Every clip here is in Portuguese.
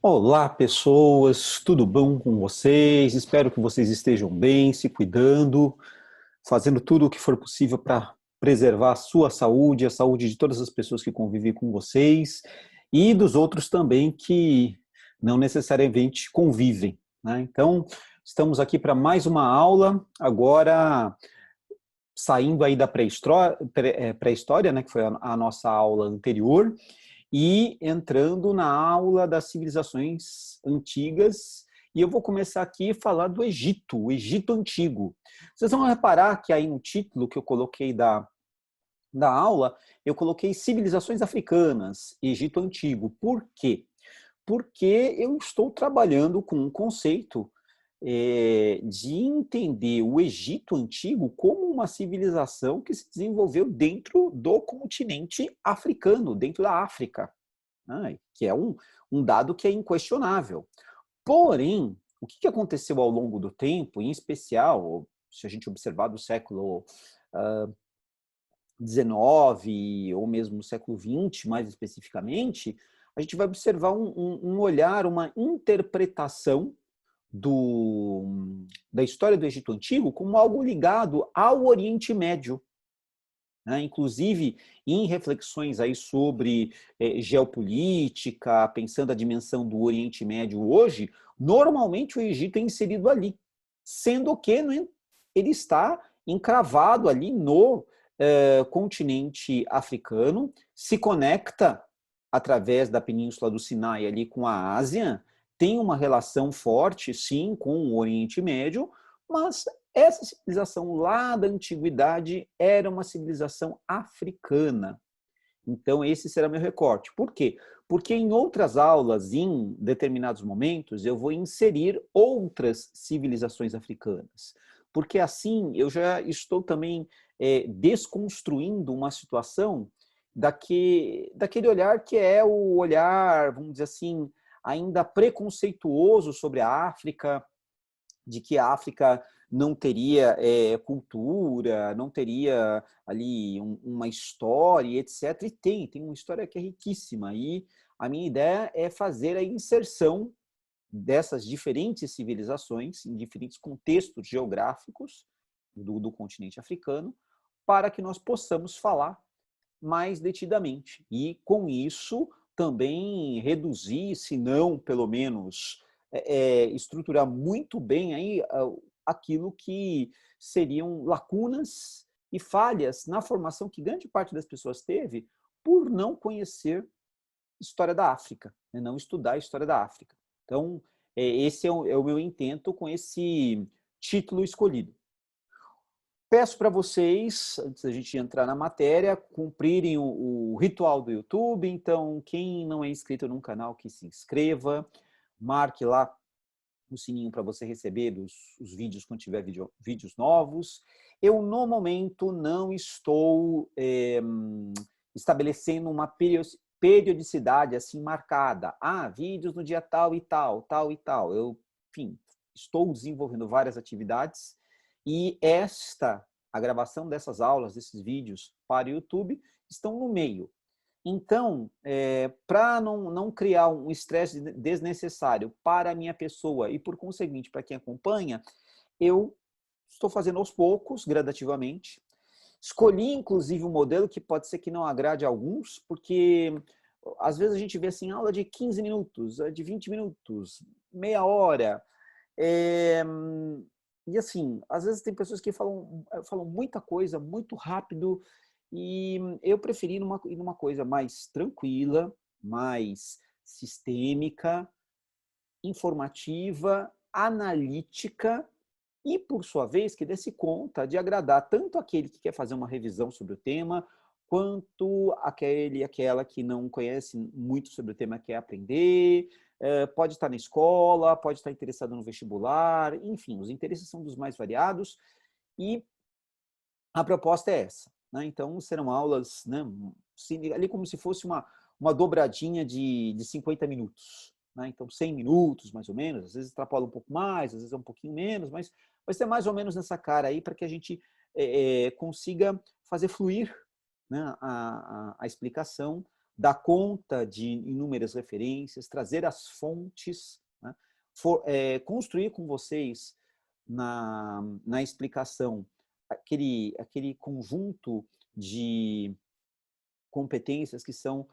Olá, pessoas, tudo bom com vocês? Espero que vocês estejam bem, se cuidando, fazendo tudo o que for possível para preservar a sua saúde, a saúde de todas as pessoas que convivem com vocês e dos outros também que não necessariamente convivem, né? Então, estamos aqui para mais uma aula, agora saindo aí da pré-história, né, que foi a nossa aula anterior, e entrando na aula das civilizações antigas, e eu vou começar aqui a falar do Egito, o Egito Antigo. Vocês vão reparar que aí no título que eu coloquei da aula, eu coloquei civilizações africanas, Egito Antigo. Por quê? Porque eu estou trabalhando com um conceito de entender o Egito Antigo como uma civilização que se desenvolveu dentro do continente africano, dentro da África, né? Que é um dado que é inquestionável. Porém, o que aconteceu ao longo do tempo, em especial, se a gente observar do século XIX ou mesmo século XX, mais especificamente, a gente vai observar um olhar, uma interpretação da história do Egito Antigo como algo ligado ao Oriente Médio, né? Inclusive em reflexões aí sobre geopolítica, pensando a dimensão do Oriente Médio hoje, normalmente o Egito é inserido ali, sendo que ele está encravado ali no continente africano, se conecta através da Península do Sinai ali com a Ásia, tem uma relação forte, sim, com o Oriente Médio, mas essa civilização lá da antiguidade era uma civilização africana. Então, esse será meu recorte. Por quê? Porque em outras aulas, em determinados momentos, eu vou inserir outras civilizações africanas. Porque assim, eu já estou também desconstruindo uma situação daquele olhar que é o olhar, vamos dizer assim, ainda preconceituoso sobre a África, de que a África não teria cultura, não teria ali uma história, etc. E tem uma história que é riquíssima. E a minha ideia é fazer a inserção dessas diferentes civilizações, em diferentes contextos geográficos do continente africano, para que nós possamos falar mais detidamente. E, com isso, também reduzir, se não, pelo menos, estruturar muito bem aí aquilo que seriam lacunas e falhas na formação que grande parte das pessoas teve por não conhecer história da África, né? Não estudar a história da África. Então, esse é o meu intento com esse título escolhido. Peço para vocês, antes da gente entrar na matéria, cumprirem o ritual do YouTube. Então, quem não é inscrito no canal, que se inscreva, marque lá o sininho para você receber os vídeos quando tiver vídeos novos. Eu, no momento, não estou estabelecendo uma periodicidade assim marcada. Vídeos no dia tal e tal, tal e tal. Eu, enfim, estou desenvolvendo várias atividades e a gravação dessas aulas, desses vídeos para o YouTube, estão no meio. Então, para não criar um estresse desnecessário para a minha pessoa e, por conseguinte, para quem acompanha, eu estou fazendo aos poucos, gradativamente. Escolhi, inclusive, um modelo que pode ser que não agrade a alguns, porque às vezes a gente vê assim, aula de 15 minutos, de 20 minutos, meia hora. E assim, às vezes tem pessoas que falam muita coisa, muito rápido, e eu preferi ir numa coisa mais tranquila, mais sistêmica, informativa, analítica e, por sua vez, que desse conta de agradar tanto aquele que quer fazer uma revisão sobre o tema, quanto aquela que não conhece muito sobre o tema, quer aprender, pode estar na escola, pode estar interessado no vestibular, enfim, os interesses são dos mais variados e a proposta é essa, né? Então, serão aulas, né, ali como se fosse uma dobradinha de 50 minutos. Né? Então, 100 minutos, mais ou menos, às vezes extrapola um pouco mais, às vezes é um pouquinho menos, mas vai ser mais ou menos nessa cara aí para que a gente consiga fazer fluir, né, a explicação dar conta de inúmeras referências, trazer as fontes, né? Construir com vocês na explicação aquele conjunto de competências que são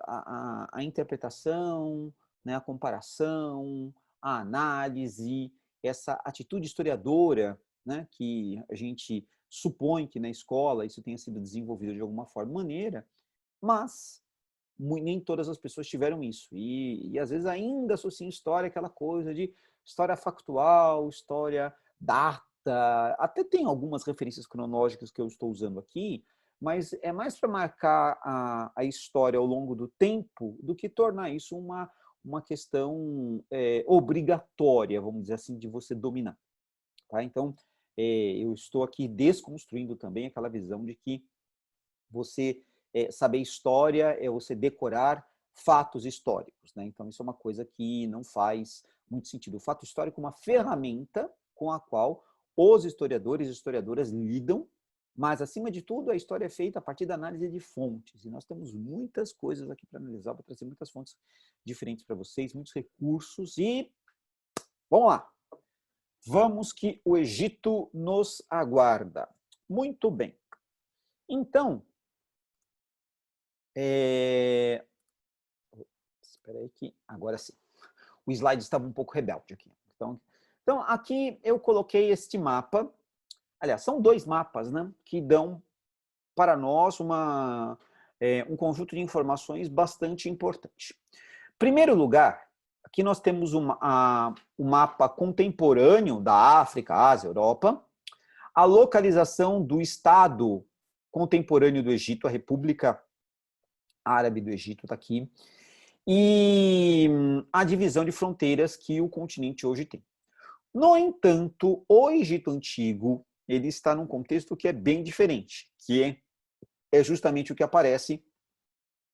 a interpretação, né, a comparação, a análise, essa atitude historiadora, né, que a gente supõe que na escola isso tenha sido desenvolvido de alguma forma, maneira, mas nem todas as pessoas tiveram isso. E às vezes ainda associam história aquela coisa de história factual, história data, até tem algumas referências cronológicas que eu estou usando aqui, mas é mais para marcar a história ao longo do tempo do que tornar isso uma questão obrigatória, vamos dizer assim, de você dominar. Tá? Então, eu estou aqui desconstruindo também aquela visão de que você saber história é você decorar fatos históricos, né? Então, isso é uma coisa que não faz muito sentido. O fato histórico é uma ferramenta com a qual os historiadores e historiadoras lidam, mas, acima de tudo, a história é feita a partir da análise de fontes. E nós temos muitas coisas aqui para analisar, para trazer muitas fontes diferentes para vocês, muitos recursos. E vamos lá. Vamos que o Egito nos aguarda. Muito bem. Então, espera aí que agora sim. O slide estava um pouco rebelde aqui. Então, aqui eu coloquei este mapa. Aliás, são dois mapas, né, que dão para nós um conjunto de informações bastante importante. Em primeiro lugar, aqui nós temos o mapa contemporâneo da África, Ásia, Europa, a localização do Estado contemporâneo do Egito, a República Árabe do Egito está aqui, e a divisão de fronteiras que o continente hoje tem. No entanto, o Egito Antigo ele está num contexto que é bem diferente, que é justamente o que aparece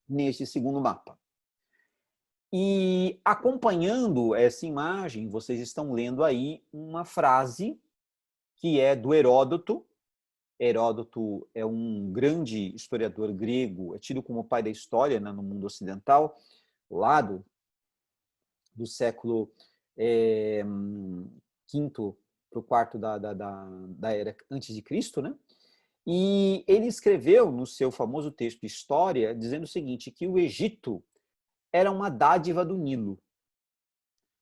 neste segundo mapa. E acompanhando essa imagem, vocês estão lendo aí uma frase que é do Heródoto. Heródoto é um grande historiador grego, é tido como o pai da história, né, no mundo ocidental, lá do século quinto para o quarto da era antes de Cristo, né? E ele escreveu no seu famoso texto História, dizendo o seguinte, que o Egito era uma dádiva do Nilo.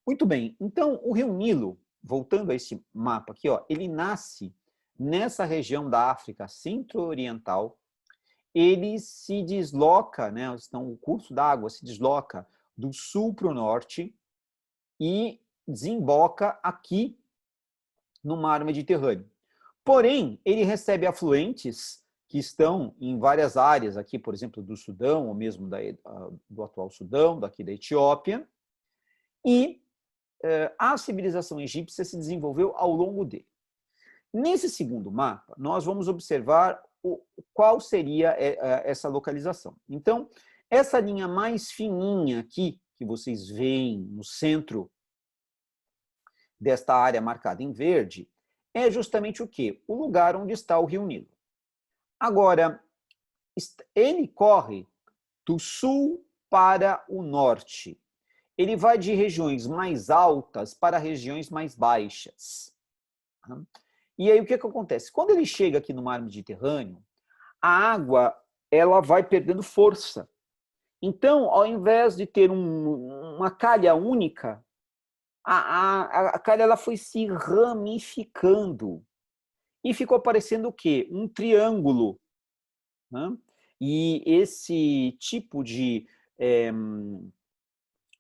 Muito bem, então o rio Nilo, voltando a esse mapa aqui, ó, ele nasce nessa região da África centro-oriental, ele se desloca, né, então o curso da água se desloca do sul para o norte e desemboca aqui no mar Mediterrâneo. Porém, ele recebe afluentes que estão em várias áreas aqui, por exemplo, do Sudão, ou mesmo do atual Sudão, daqui da Etiópia, e a civilização egípcia se desenvolveu ao longo dele. Nesse segundo mapa, nós vamos observar qual seria essa localização. Então, essa linha mais fininha aqui, que vocês veem no centro desta área marcada em verde, é justamente o quê? O lugar onde está o rio Nilo. Agora, ele corre do sul para o norte. Ele vai de regiões mais altas para regiões mais baixas. E aí o que acontece? Quando ele chega aqui no mar Mediterrâneo, a água ela vai perdendo força. Então, ao invés de ter uma calha única, a calha ela foi se ramificando e ficou parecendo o quê? Um triângulo. Né? E esse tipo de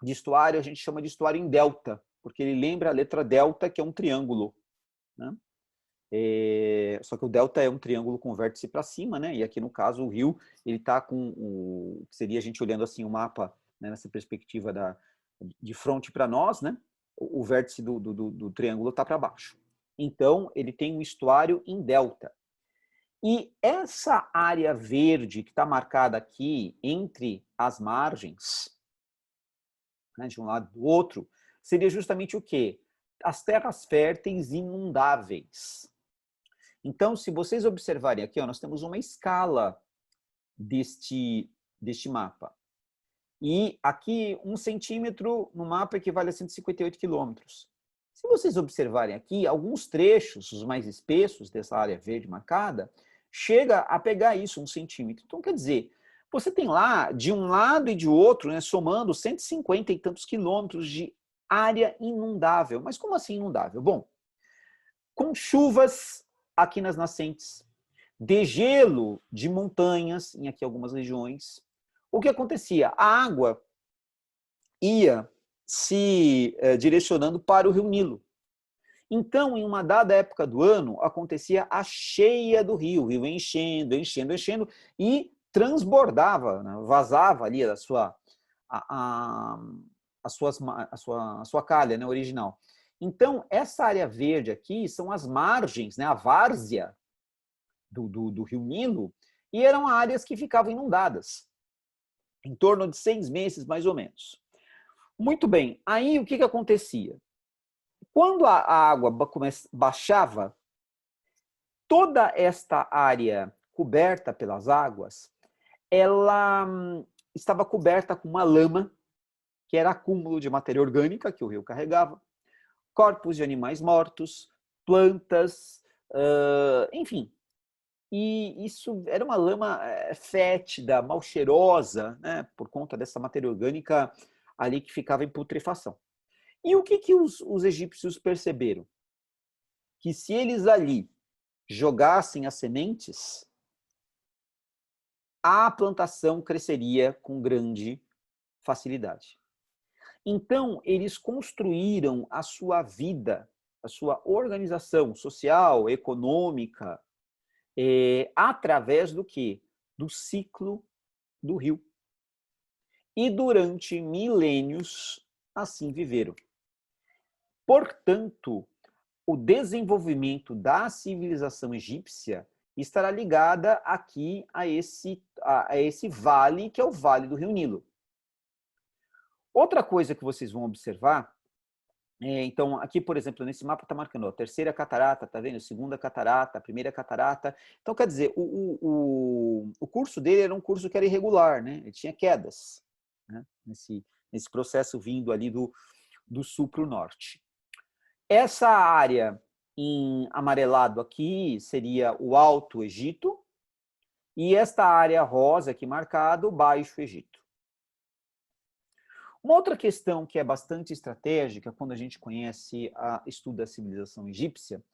estuário a gente chama de estuário em delta, porque ele lembra a letra delta, que é um triângulo. Né? Só que o delta é um triângulo com vértice para cima, né? E aqui no caso o rio ele está com o que seria a gente olhando assim o mapa, né, nessa perspectiva de frente para nós, né? O vértice do triângulo está para baixo. Então ele tem um estuário em delta. E essa área verde que está marcada aqui entre as margens, né, de um lado e do outro, seria justamente o quê? As terras férteis inundáveis. Então, se vocês observarem aqui, ó, nós temos uma escala deste mapa. E aqui, 1 centímetro no mapa equivale a 158 quilômetros. Se vocês observarem aqui, alguns trechos, os mais espessos dessa área verde marcada, chega a pegar isso, 1 centímetro. Então, quer dizer, você tem lá, de um lado e de outro, né, somando 150 e tantos quilômetros de área inundável. Mas como assim inundável? Bom, com chuvas aqui nas nascentes, degelo de montanhas, em aqui algumas regiões, o que acontecia? A água ia se direcionando para o rio Nilo. Então, em uma dada época do ano, acontecia a cheia do rio, o rio enchendo, enchendo, enchendo, e transbordava, né? Vazava ali a sua calha, né, original. Então, essa área verde aqui são as margens, né, a várzea do rio Nilo, e eram áreas que ficavam inundadas, em torno de 6 meses, mais ou menos. Muito bem, aí o que acontecia? Quando a água baixava, toda esta área coberta pelas águas, ela estava coberta com uma lama, que era acúmulo de matéria orgânica que o rio carregava, corpos de animais mortos, plantas, enfim. E isso era uma lama fétida, mal cheirosa, né, por conta dessa matéria orgânica ali que ficava em putrefação. E o que os egípcios perceberam? Que se eles ali jogassem as sementes, a plantação cresceria com grande facilidade. Então, eles construíram a sua vida, a sua organização social, econômica, através do quê? Do ciclo do rio. E durante milênios, assim viveram. Portanto, o desenvolvimento da civilização egípcia estará ligada aqui a esse vale, que é o Vale do Rio Nilo. Outra coisa que vocês vão observar, então, aqui, por exemplo, nesse mapa está marcando a terceira catarata, tá vendo? Segunda catarata, a primeira catarata. Então, quer dizer, o curso dele era um curso que era irregular, né? Ele tinha quedas, né? Nesse processo vindo ali do sul para o norte. Essa área em amarelado aqui seria o Alto Egito, e esta área rosa aqui marcada, o Baixo Egito. Uma outra questão que é bastante estratégica quando a gente estuda a civilização egípcia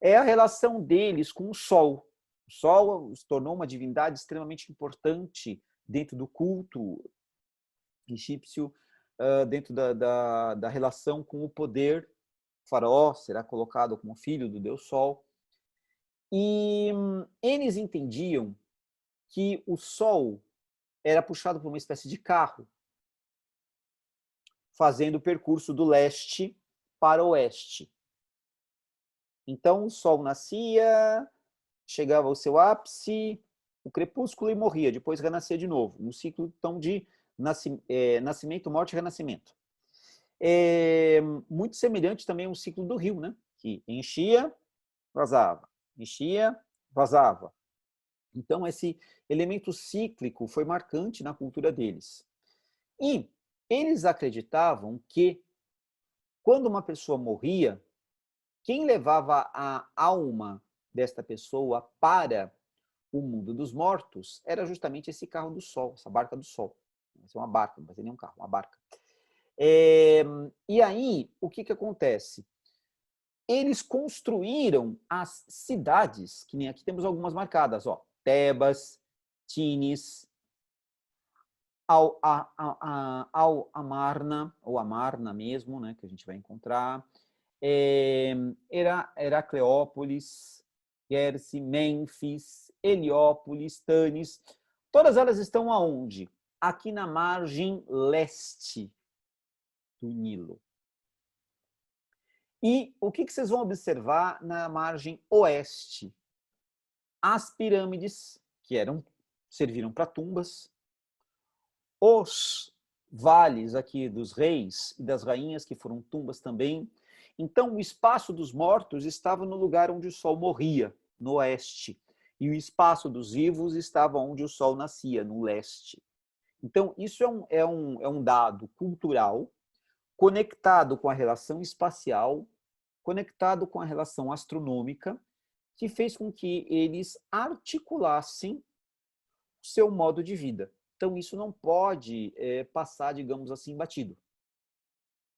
é a relação deles com o Sol. O Sol se tornou uma divindade extremamente importante dentro do culto egípcio, dentro da relação com o poder. O faraó será colocado como filho do Deus Sol. E eles entendiam que o Sol era puxado por uma espécie de carro, fazendo o percurso do leste para o oeste. Então, o Sol nascia, chegava ao seu ápice, o crepúsculo e morria, depois renascia de novo. Um ciclo, então, de nascimento, morte e renascimento. Muito semelhante também ao ciclo do rio, né? Que enchia, vazava, enchia, vazava. Então, esse elemento cíclico foi marcante na cultura deles. E eles acreditavam que, quando uma pessoa morria, quem levava a alma desta pessoa para o mundo dos mortos era justamente esse carro do Sol, essa barca do Sol. Vai ser uma barca, não vai ser nem um carro, uma barca. E aí, o que acontece? Eles construíram as cidades, que nem aqui temos algumas marcadas, ó, Tebas, Tinis, Al-Amarna, ou Amarna mesmo, né, que a gente vai encontrar, Heracleópolis, Gerse, Mênfis, Heliópolis, Tanis. Todas elas estão aonde? Aqui na margem leste do Nilo. E o que vocês vão observar na margem oeste? As pirâmides, que serviram para tumbas, os vales aqui dos reis e das rainhas, que foram tumbas também. Então, o espaço dos mortos estava no lugar onde o sol morria, no oeste, e o espaço dos vivos estava onde o sol nascia, no leste. Então, isso é um dado cultural conectado com a relação espacial, conectado com a relação astronômica, que fez com que eles articulassem o seu modo de vida. Então, isso não pode passar, digamos assim, batido.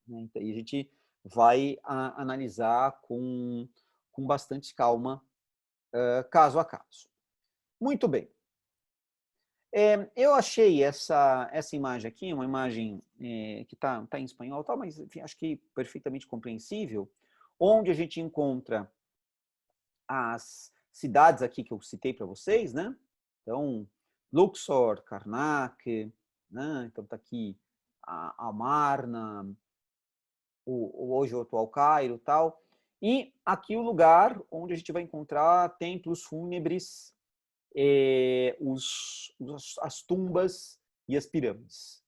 Né? E a gente vai analisar com bastante calma, caso a caso. Muito bem. Eu achei essa imagem aqui, uma imagem que tá em espanhol, tá, mas enfim, acho que perfeitamente compreensível, onde a gente encontra as cidades aqui que eu citei para vocês, né? Então, Luxor, Karnak, né? Então tá aqui a Amarna, hoje o atual Cairo, tal. E aqui o lugar onde a gente vai encontrar templos fúnebres, as tumbas e as pirâmides.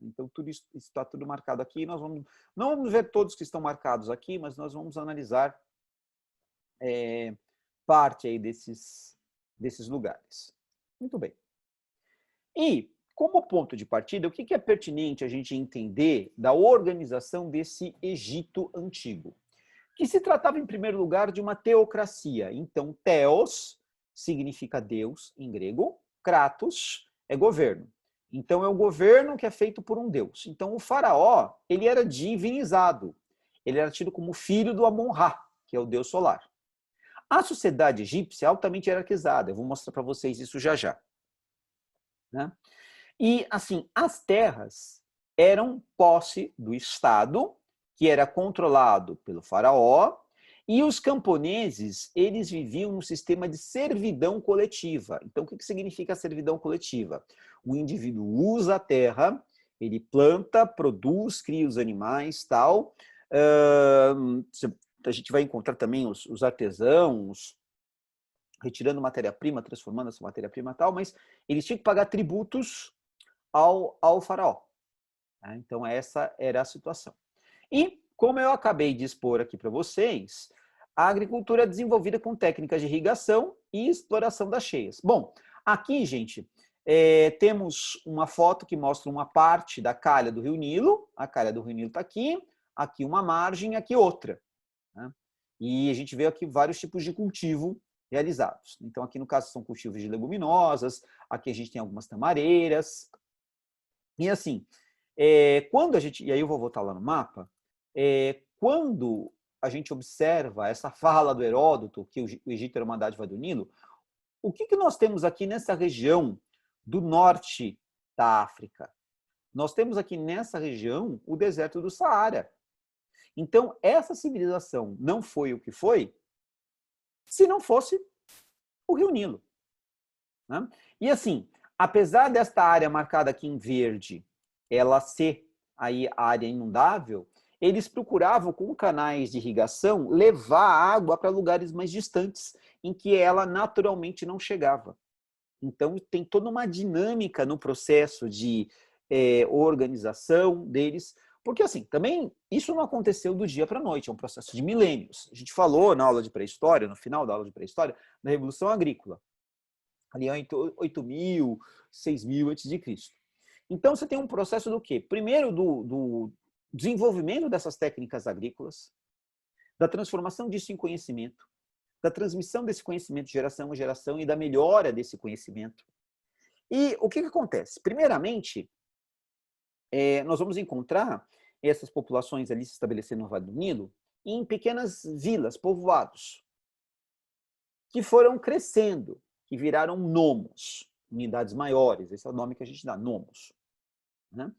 Então, tudo isso está tudo marcado aqui. Nós não vamos ver todos que estão marcados aqui, mas nós vamos analisar parte aí desses lugares. Muito bem. E, como ponto de partida, o que é pertinente a gente entender da organização desse Egito antigo? Que se tratava, em primeiro lugar, de uma teocracia. Então, theos significa Deus em grego, kratos é governo. Então, é o governo que é feito por um Deus. Então, o faraó, ele era divinizado. Ele era tido como filho do Amon-Ra, que é o deus solar. A sociedade egípcia é altamente hierarquizada. Eu vou mostrar para vocês isso já já. Né? E, assim, as terras eram posse do Estado, que era controlado pelo faraó, e os camponeses, eles viviam num sistema de servidão coletiva. Então, o que significa servidão coletiva? O indivíduo usa a terra, ele planta, produz, cria os animais, tal. A gente vai encontrar também os artesãos, retirando matéria-prima, transformando essa matéria-prima tal, mas eles tinham que pagar tributos ao faraó. Então, essa era a situação. E, como eu acabei de expor aqui para vocês, a agricultura é desenvolvida com técnicas de irrigação e exploração das cheias. Bom, aqui, gente, temos uma foto que mostra uma parte da calha do Rio Nilo. A calha do Rio Nilo está aqui uma margem, aqui outra. Né? E a gente vê aqui vários tipos de cultivo realizados. Então, aqui no caso são cultivos de leguminosas, aqui a gente tem algumas tamareiras. E assim, quando a gente, e aí eu vou voltar lá no mapa, quando a gente observa essa fala do Heródoto, que o Egito era uma dádiva do Nilo, o que nós temos aqui nessa região do norte da África? Nós temos aqui nessa região o deserto do Saara. Então, essa civilização não foi o que foi se não fosse o Rio Nilo. Né? E assim, apesar desta área marcada aqui em verde, ela ser aí a área inundável, eles procuravam, com canais de irrigação, levar a água para lugares mais distantes, em que ela naturalmente não chegava. Então, tem toda uma dinâmica no processo de organização deles, porque, assim, também isso não aconteceu do dia para a noite, é um processo de milênios. A gente falou na aula de pré-história, no final da aula de pré-história, da Revolução Agrícola, ali em 8.000, 6.000 a.C. Então, você tem um processo do quê? Primeiro, do desenvolvimento dessas técnicas agrícolas, da transformação disso em conhecimento, da transmissão desse conhecimento de geração em geração e da melhora desse conhecimento. E o que acontece? Primeiramente, nós vamos encontrar essas populações ali se estabelecendo no Vale do Nilo em pequenas vilas, povoados, que foram crescendo, que viraram nomos, unidades maiores, esse é o nome que a gente dá, nomos. Né?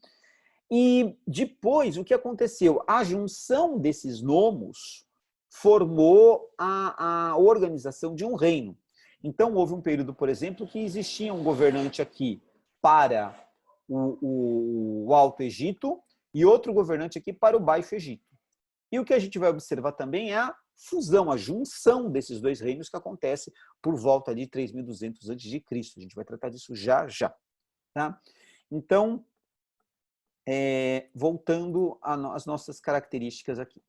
E depois, o que aconteceu? A junção desses nomos formou a organização de um reino. Então, houve um período, por exemplo, que existia um governante aqui para o Alto Egito e outro governante aqui para o Baixo Egito. E o que a gente vai observar também é a fusão, a junção desses dois reinos que acontece por volta de 3.200 a.C. A gente vai tratar disso já. Tá? Então, voltando às nossas características aqui.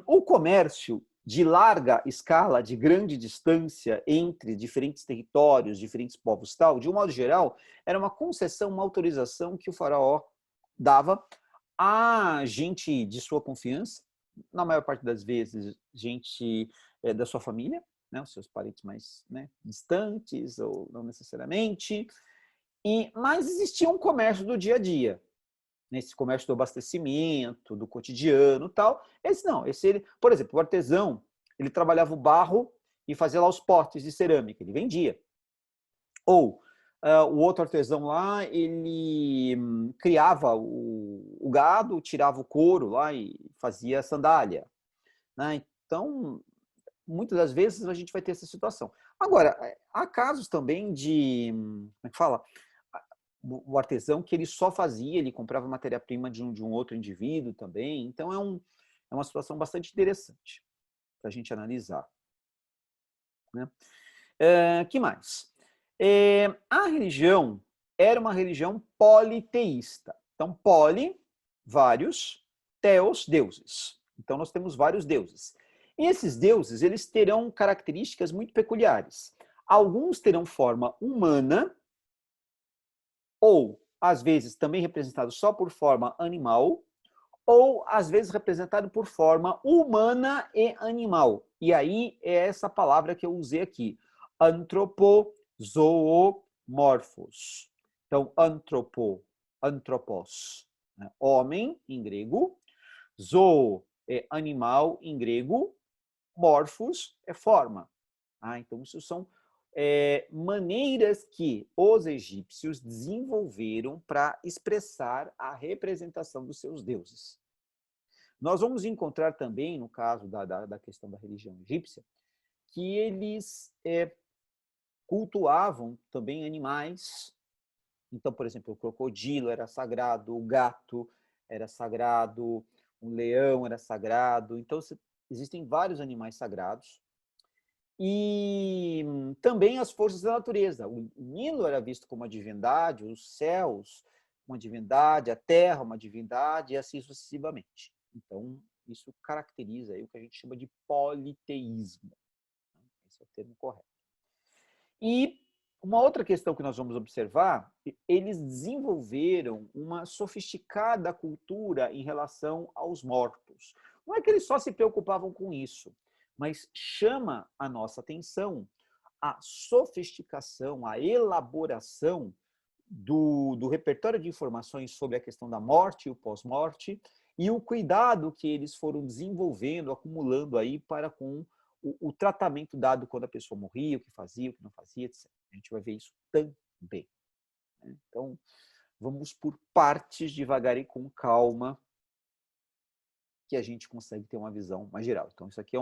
O comércio de larga escala, de grande distância entre diferentes territórios, diferentes povos tal, de um modo geral, era uma concessão, uma autorização que o faraó dava a gente de sua confiança, na maior parte das vezes, gente da sua família, né, os seus parentes mais, né, distantes, ou não necessariamente, mas existia um comércio do dia a dia, nesse comércio do abastecimento, do cotidiano e tal. Por exemplo, o artesão, ele trabalhava o barro e fazia lá os potes de cerâmica, ele vendia. Ou o outro artesão lá, ele criava o gado, tirava o couro lá e fazia sandália, né? Então, muitas das vezes a gente vai ter essa situação. Agora, há casos também de, como é que fala? O artesão que ele só fazia, ele comprava matéria-prima de um outro indivíduo também. Então, é uma situação bastante interessante para a gente analisar, né? Que mais? A religião era uma religião politeísta. Então, poli, vários, theos, deuses. Então, nós temos vários deuses. E esses deuses, eles terão características muito peculiares. Alguns terão forma humana, ou, às vezes, também representado só por forma animal, ou, às vezes, representado por forma humana e animal. E aí é essa palavra que eu usei aqui, antropozoomorphos. Então, antropos, né? Homem, em grego, zoo é animal, em grego, morphos é forma. Então, isso são maneiras que os egípcios desenvolveram para expressar a representação dos seus deuses. Nós vamos encontrar também, no caso da questão da religião egípcia, que eles cultuavam também animais. Então, por exemplo, o crocodilo era sagrado, o gato era sagrado, o leão era sagrado. Então, existem vários animais sagrados. E também as forças da natureza. O Nilo era visto como uma divindade, os céus uma divindade, a terra uma divindade, e assim sucessivamente. Então, isso caracteriza aí o que a gente chama de politeísmo. Esse é o termo correto. E uma outra questão que nós vamos observar, eles desenvolveram uma sofisticada cultura em relação aos mortos. Não é que eles só se preocupavam com isso, mas chama a nossa atenção a sofisticação, a elaboração do repertório de informações sobre a questão da morte e o pós-morte, e o cuidado que eles foram desenvolvendo, acumulando aí para com o tratamento dado quando a pessoa morria, o que fazia, o que não fazia, etc. A gente vai ver isso também. Então, vamos por partes, devagar e com calma, que a gente consegue ter uma visão mais geral. Então, isso aqui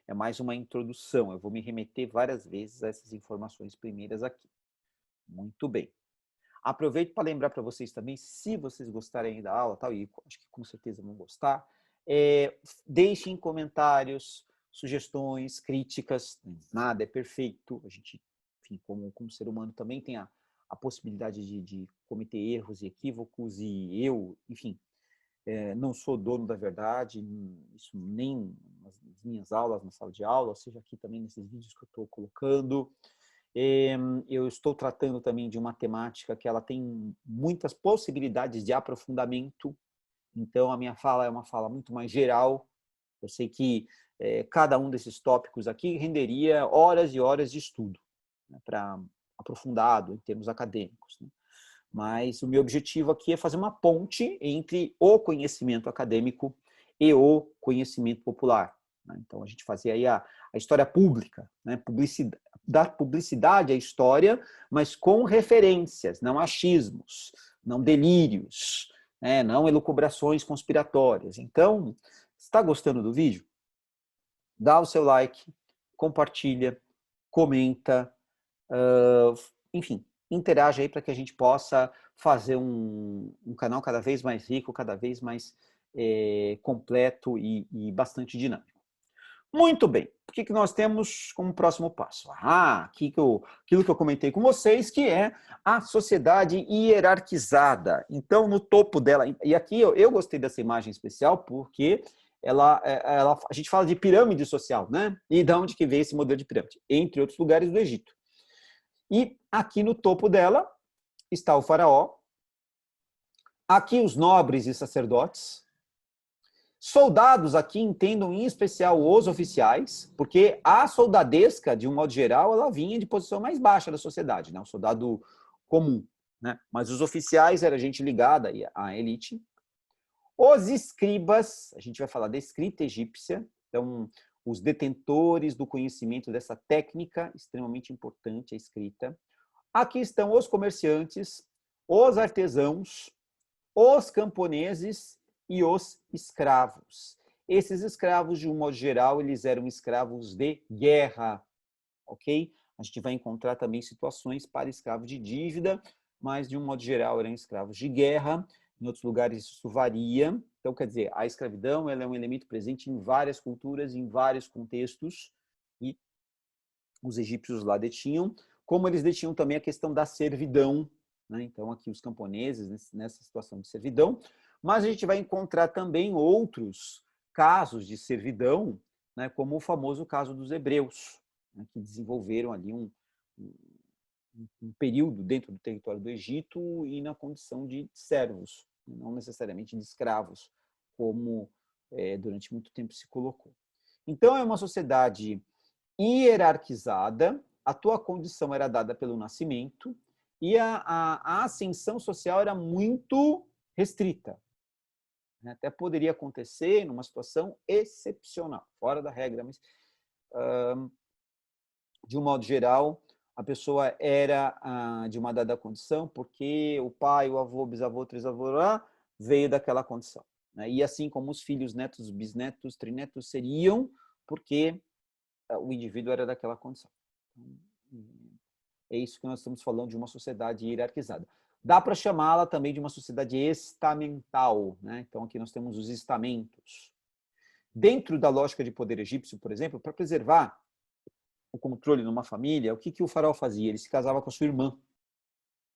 é mais uma introdução. Eu vou me remeter várias vezes a essas informações primeiras aqui. Muito bem. Aproveito para lembrar para vocês também, se vocês gostarem da aula, tal, e acho que com certeza vão gostar, deixem comentários, sugestões, críticas. Nada é perfeito. A gente, enfim, como ser humano, também tem a possibilidade de cometer erros e equívocos, e eu, enfim, não sou dono da verdade, isso nem nas minhas aulas, na sala de aula, seja aqui também nesses vídeos que eu estou colocando. Eu estou tratando também de uma temática que ela tem muitas possibilidades de aprofundamento, então a minha fala é uma fala muito mais geral. Eu sei que cada um desses tópicos aqui renderia horas e horas de estudo, né, para aprofundado em termos acadêmicos, né? Mas o meu objetivo aqui é fazer uma ponte entre o conhecimento acadêmico e o conhecimento popular, né? Então, a gente fazer aí a história pública, né? Dar publicidade à história, mas com referências, não achismos, não delírios, né? Não elucubrações conspiratórias. Então, está gostando do vídeo? Dá o seu like, compartilha, comenta, enfim, interage aí para que a gente possa fazer um canal cada vez mais rico, cada vez mais completo e bastante dinâmico. Muito bem. O que nós temos como próximo passo? Aquilo que eu comentei com vocês, que é a sociedade hierarquizada. Então, no topo dela, e aqui eu gostei dessa imagem especial porque a gente fala de pirâmide social, né? E de onde que veio esse modelo de pirâmide? Entre outros lugares do Egito. E aqui no topo dela está o faraó, aqui os nobres e sacerdotes, soldados aqui entendam em especial os oficiais, porque a soldadesca, de um modo geral, ela vinha de posição mais baixa da sociedade, né? O soldado comum, né? Mas os oficiais era gente ligada à elite. Os escribas, a gente vai falar da escrita egípcia, então os detentores do conhecimento dessa técnica extremamente importante, a escrita. Aqui estão os comerciantes, os artesãos, os camponeses e os escravos. Esses escravos, de um modo geral, eles eram escravos de guerra, ok? A gente vai encontrar também situações para escravos de dívida, mas, de um modo geral, eram escravos de guerra. Em outros lugares isso varia. Então, quer dizer, a escravidão ela é um elemento presente em várias culturas, em vários contextos, e os egípcios lá detinham, como eles detinham também a questão da servidão, né? Então, aqui os camponeses, nessa situação de servidão, mas a gente vai encontrar também outros casos de servidão, né? Como o famoso caso dos hebreus, né? Que desenvolveram ali um período dentro do território do Egito e na condição de servos, não necessariamente de escravos, como durante muito tempo se colocou. Então, é uma sociedade hierarquizada, a tua condição era dada pelo nascimento e a ascensão social era muito restrita. Até poderia acontecer numa situação excepcional, fora da regra, mas, de um modo geral, a pessoa era de uma dada condição porque o pai, o avô, bisavô, trisavô veio daquela condição. E assim como os filhos, netos, bisnetos, trinetos seriam, porque o indivíduo era daquela condição. É isso que nós estamos falando de uma sociedade hierarquizada. Dá para chamá-la também de uma sociedade estamental, né? Então, aqui nós temos os estamentos. Dentro da lógica de poder egípcio, por exemplo, para preservar o controle numa família, o que o faraó fazia? Ele se casava com a sua irmã.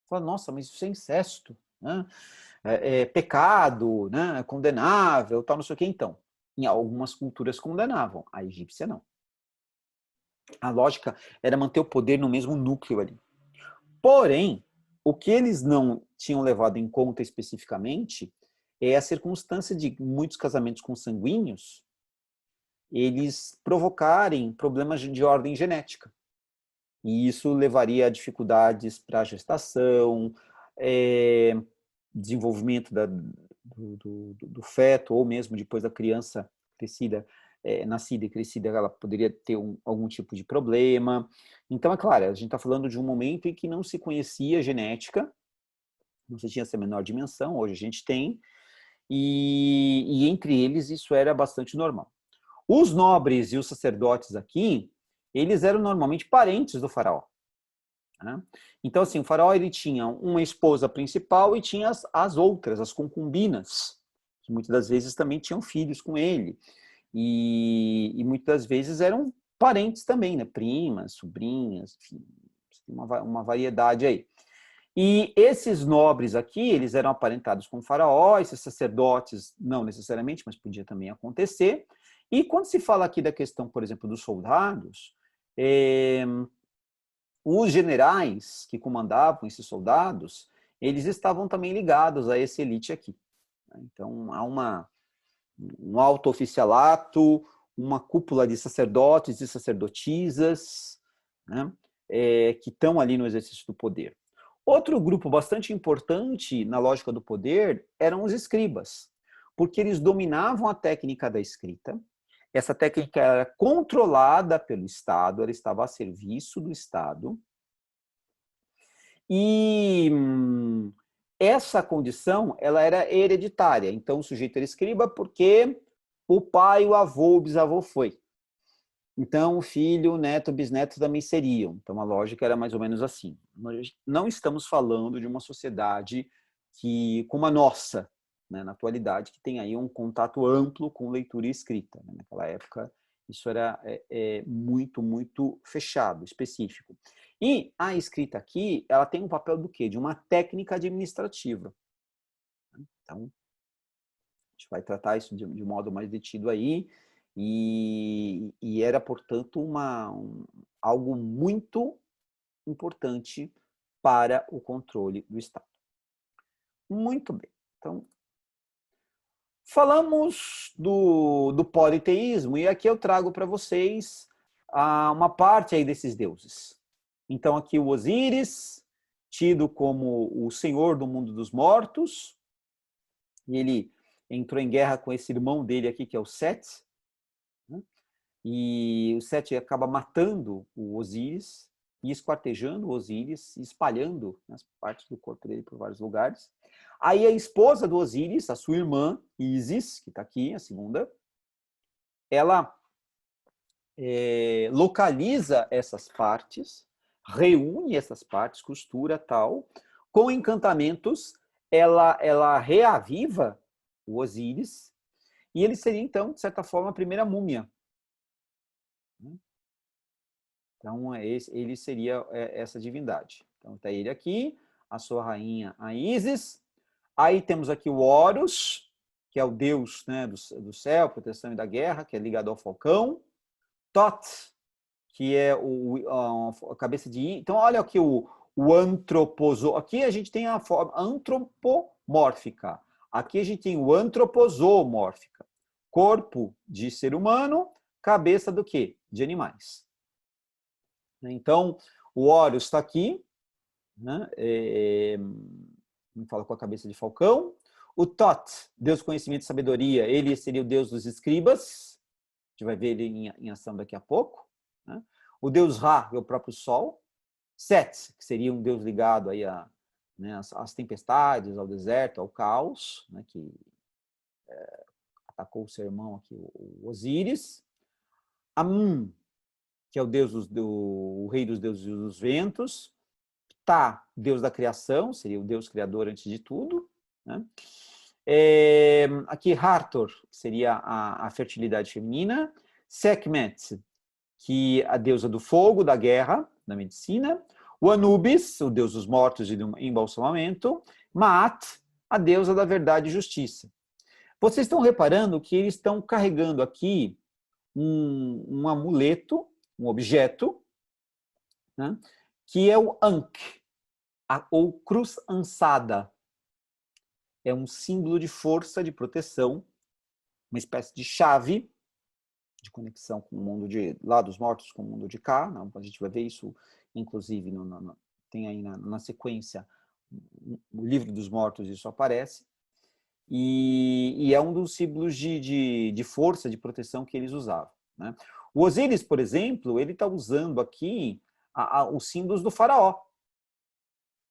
Fala, nossa, mas isso é incesto, né? É pecado, né? É condenável, tal, não sei o quê. Então, em algumas culturas condenavam, a egípcia não. A lógica era manter o poder no mesmo núcleo ali. Porém, o que eles não tinham levado em conta especificamente é a circunstância de muitos casamentos consanguíneos eles provocarem problemas de ordem genética. E isso levaria a dificuldades para a gestação, desenvolvimento do feto, ou mesmo depois da criança crescida, nascida e crescida, ela poderia ter algum tipo de problema. Então, é claro, a gente está falando de um momento em que não se conhecia genética, não se tinha essa menor dimensão, hoje a gente tem, e entre eles isso era bastante normal. Os nobres e os sacerdotes aqui, eles eram normalmente parentes do faraó. Né? Então, assim, o faraó ele tinha uma esposa principal e tinha as outras, as concubinas, que muitas das vezes também tinham filhos com ele. E muitas das vezes eram parentes também, né? Primas, sobrinhas, enfim, uma variedade aí. E esses nobres aqui, eles eram aparentados com o faraó, esses sacerdotes, não necessariamente, mas podia também acontecer. E quando se fala aqui da questão, por exemplo, dos soldados, os generais que comandavam esses soldados, eles estavam também ligados a essa elite aqui. Então, há um alto oficialato, uma cúpula de sacerdotes e sacerdotisas, né, que estão ali no exercício do poder. Outro grupo bastante importante na lógica do poder eram os escribas, porque eles dominavam a técnica da escrita. Essa técnica era controlada pelo Estado, ela estava a serviço do Estado. E essa condição ela era hereditária. Então, o sujeito era escriba porque o pai, o avô, o bisavô foi. Então, o filho, o neto, o bisneto também seriam. Então, a lógica era mais ou menos assim. Nós não estamos falando de uma sociedade como a nossa, né, na atualidade, que tem aí um contato amplo com leitura e escrita. Né? Naquela época, isso era muito, muito fechado, específico. E a escrita aqui, ela tem um papel do quê? De uma técnica administrativa. Então, deixa vai tratar isso de modo mais detido aí, e era, portanto, algo muito importante para o controle do Estado. Muito bem. Então, falamos do politeísmo, e aqui eu trago para vocês uma parte aí desses deuses. Então, aqui o Osíris, tido como o senhor do mundo dos mortos, e ele entrou em guerra com esse irmão dele aqui, que é o Set, né? E o Set acaba matando o Osíris e esquartejando o Osíris, espalhando as partes do corpo dele por vários lugares. Aí a esposa do Osíris, a sua irmã, Ísis, que está aqui, a segunda, ela localiza essas partes, reúne essas partes, costura tal, com encantamentos, ela reaviva o Osíris, e ele seria, então, de certa forma, a primeira múmia. Então, ele seria essa divindade. Então, está ele aqui, a sua rainha, a Ísis. Aí temos aqui o Horus, que é o deus, né, do céu, proteção e da guerra, que é ligado ao falcão. Tot, que é a cabeça de... Então, olha aqui o antropozo. Aqui a gente tem a forma antropomórfica. Aqui a gente tem o antropozoomórfica. Corpo de ser humano, cabeça do quê? De animais. Então, o Horus está aqui, né? Me fala com a cabeça de falcão. O Tot, Deus conhecimento e sabedoria, ele seria o Deus dos escribas. A gente vai ver ele em ação daqui a pouco. Né? O Deus Ra é o próprio Sol. Set, que seria um Deus ligado aí né, às tempestades, ao deserto, ao caos, né, que atacou o seu irmão aqui, o Osíris. Amun, que é o Deus o rei dos deuses dos ventos. Ptah, Deus da criação, seria o Deus criador antes de tudo. Né? Aqui Hathor, que seria a fertilidade feminina. Sekhmet, que é a deusa do fogo, da guerra, da medicina. O Anubis, o deus dos mortos e do embalsamamento. Maat, a deusa da verdade e justiça. Vocês estão reparando que eles estão carregando aqui um amuleto, um objeto, né, que é o Ankh, ou cruz ansada. É um símbolo de força, de proteção, uma espécie de chave de conexão com o mundo lá dos mortos com o mundo de cá. A gente vai ver isso, inclusive, tem aí na sequência, no livro dos mortos, isso aparece. E é um dos símbolos de força, de proteção que eles usavam. Né? O Osíris, por exemplo, ele está usando aqui os símbolos do faraó.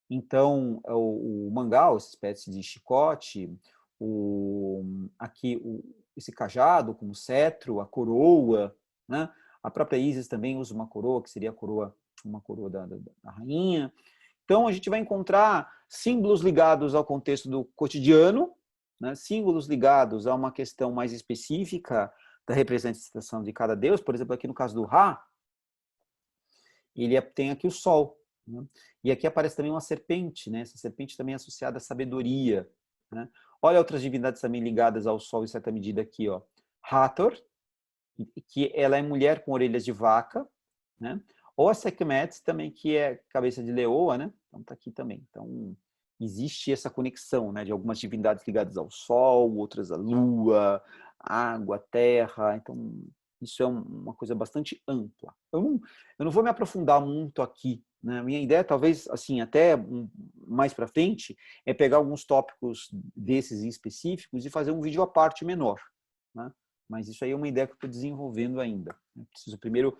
Então, o mangal, essa espécie de chicote, aqui esse cajado como cetro, a coroa, né? A própria Ísis também usa uma coroa, que seria uma coroa da rainha. Então, a gente vai encontrar símbolos ligados ao contexto do cotidiano, né? Símbolos ligados a uma questão mais específica da representação de cada deus. Por exemplo, aqui no caso do Ra, ele tem aqui o sol. Né? E aqui aparece também uma serpente, né? Essa serpente também é associada à sabedoria. Né? Olha outras divindades também ligadas ao sol em certa medida aqui, ó. Hathor, que ela é mulher com orelhas de vaca, né? Ou a Sekhmet também, que é cabeça de leoa, né? Então tá aqui também. Então existe essa conexão, né, de algumas divindades ligadas ao sol, outras à lua, água, terra. Então isso é uma coisa bastante ampla. Eu não vou me aprofundar muito aqui, né? A minha ideia, talvez, assim, até mais para frente, é pegar alguns tópicos desses em específicos e fazer um vídeo à parte menor, né? Mas isso aí é uma ideia que eu estou desenvolvendo ainda. Eu preciso primeiro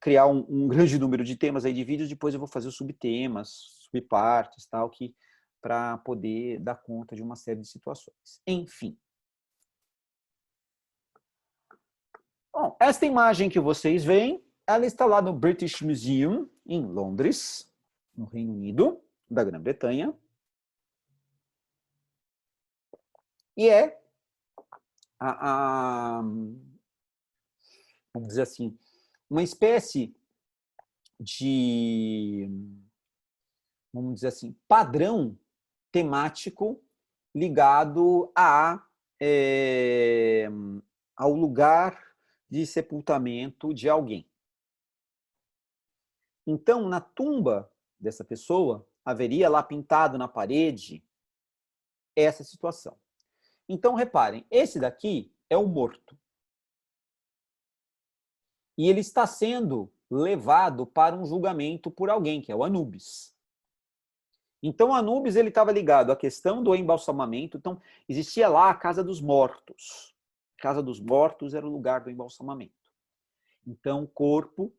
criar um grande número de temas aí de vídeos, depois eu vou fazer os subtemas, subpartes, tal, para poder dar conta de uma série de situações. Enfim. Bom, esta imagem que vocês veem, ela está lá no British Museum, em Londres, no Reino Unido, da Grã-Bretanha. E é vamos dizer assim, uma espécie de, vamos dizer assim, padrão temático ligado a ao lugar de sepultamento de alguém. Então, na tumba dessa pessoa, haveria lá pintado na parede essa situação. Então, reparem, esse daqui é o morto. E ele está sendo levado para um julgamento por alguém, que é o Anubis. Então, o Anubis estava ligado à questão do embalsamamento. Então, existia lá a Casa dos Mortos. A Casa dos Mortos era o lugar do embalsamamento. Então, o corpo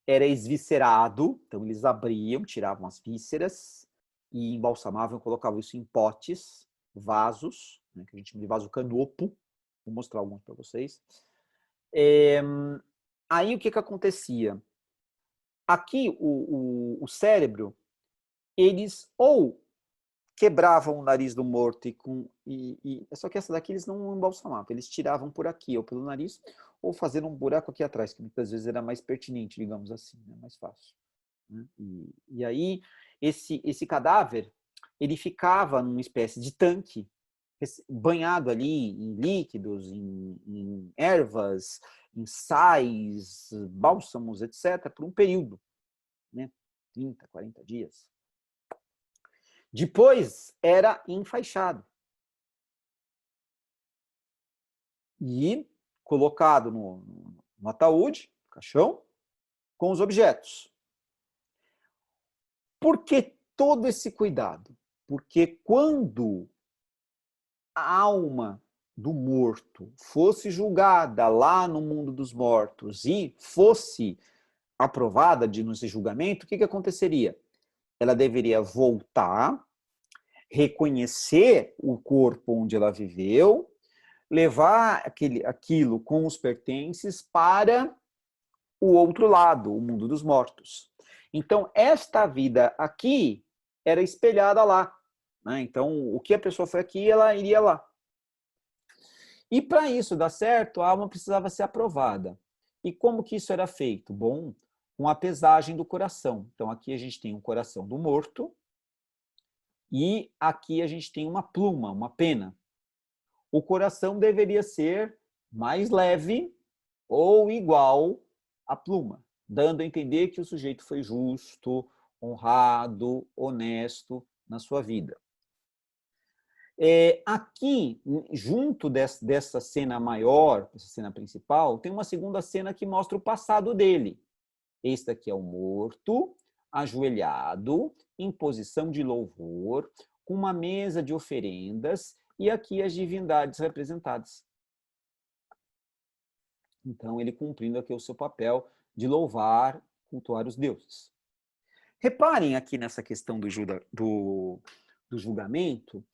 era esviscerado. Então, eles abriam, tiravam as vísceras e embalsamavam, colocavam isso em potes, vasos, né, que a gente chama de vaso canopo. Vou mostrar alguns para vocês. Aí, o que acontecia? Aqui, o cérebro, eles ou quebravam o nariz do morto só que essa daqui eles não embalsamavam, eles tiravam por aqui, ou pelo nariz, ou fazendo um buraco aqui atrás, que muitas vezes era mais pertinente, digamos assim, né? Mais fácil. Né? E aí, esse cadáver, ele ficava numa espécie de tanque, banhado ali em líquidos, em ervas, em sais, bálsamos, etc., por um período, né? 30, 40 dias. Depois era enfaixado e colocado no ataúde, caixão, com os objetos. Por que todo esse cuidado? Porque quando a alma do morto fosse julgada lá no mundo dos mortos e fosse aprovada nesse julgamento, o que aconteceria? Ela deveria voltar, reconhecer o corpo onde ela viveu, levar aquilo com os pertences para o outro lado, o mundo dos mortos. Então, esta vida aqui era espelhada lá. Né? Então, o que a pessoa foi aqui, ela iria lá. E para isso dar certo, a alma precisava ser aprovada. E como que isso era feito? Bom, com a pesagem do coração. Então, aqui a gente tem um coração do morto e aqui a gente tem uma pluma, uma pena. O coração deveria ser mais leve ou igual à pluma, dando a entender que o sujeito foi justo, honrado, honesto na sua vida. Aqui, junto dessa cena maior, essa cena principal, tem uma segunda cena que mostra o passado dele. Este aqui é o morto, ajoelhado, em posição de louvor, com uma mesa de oferendas, e aqui as divindades representadas. Então, ele cumprindo aqui o seu papel de louvar, cultuar os deuses. Reparem aqui nessa questão do julgamento,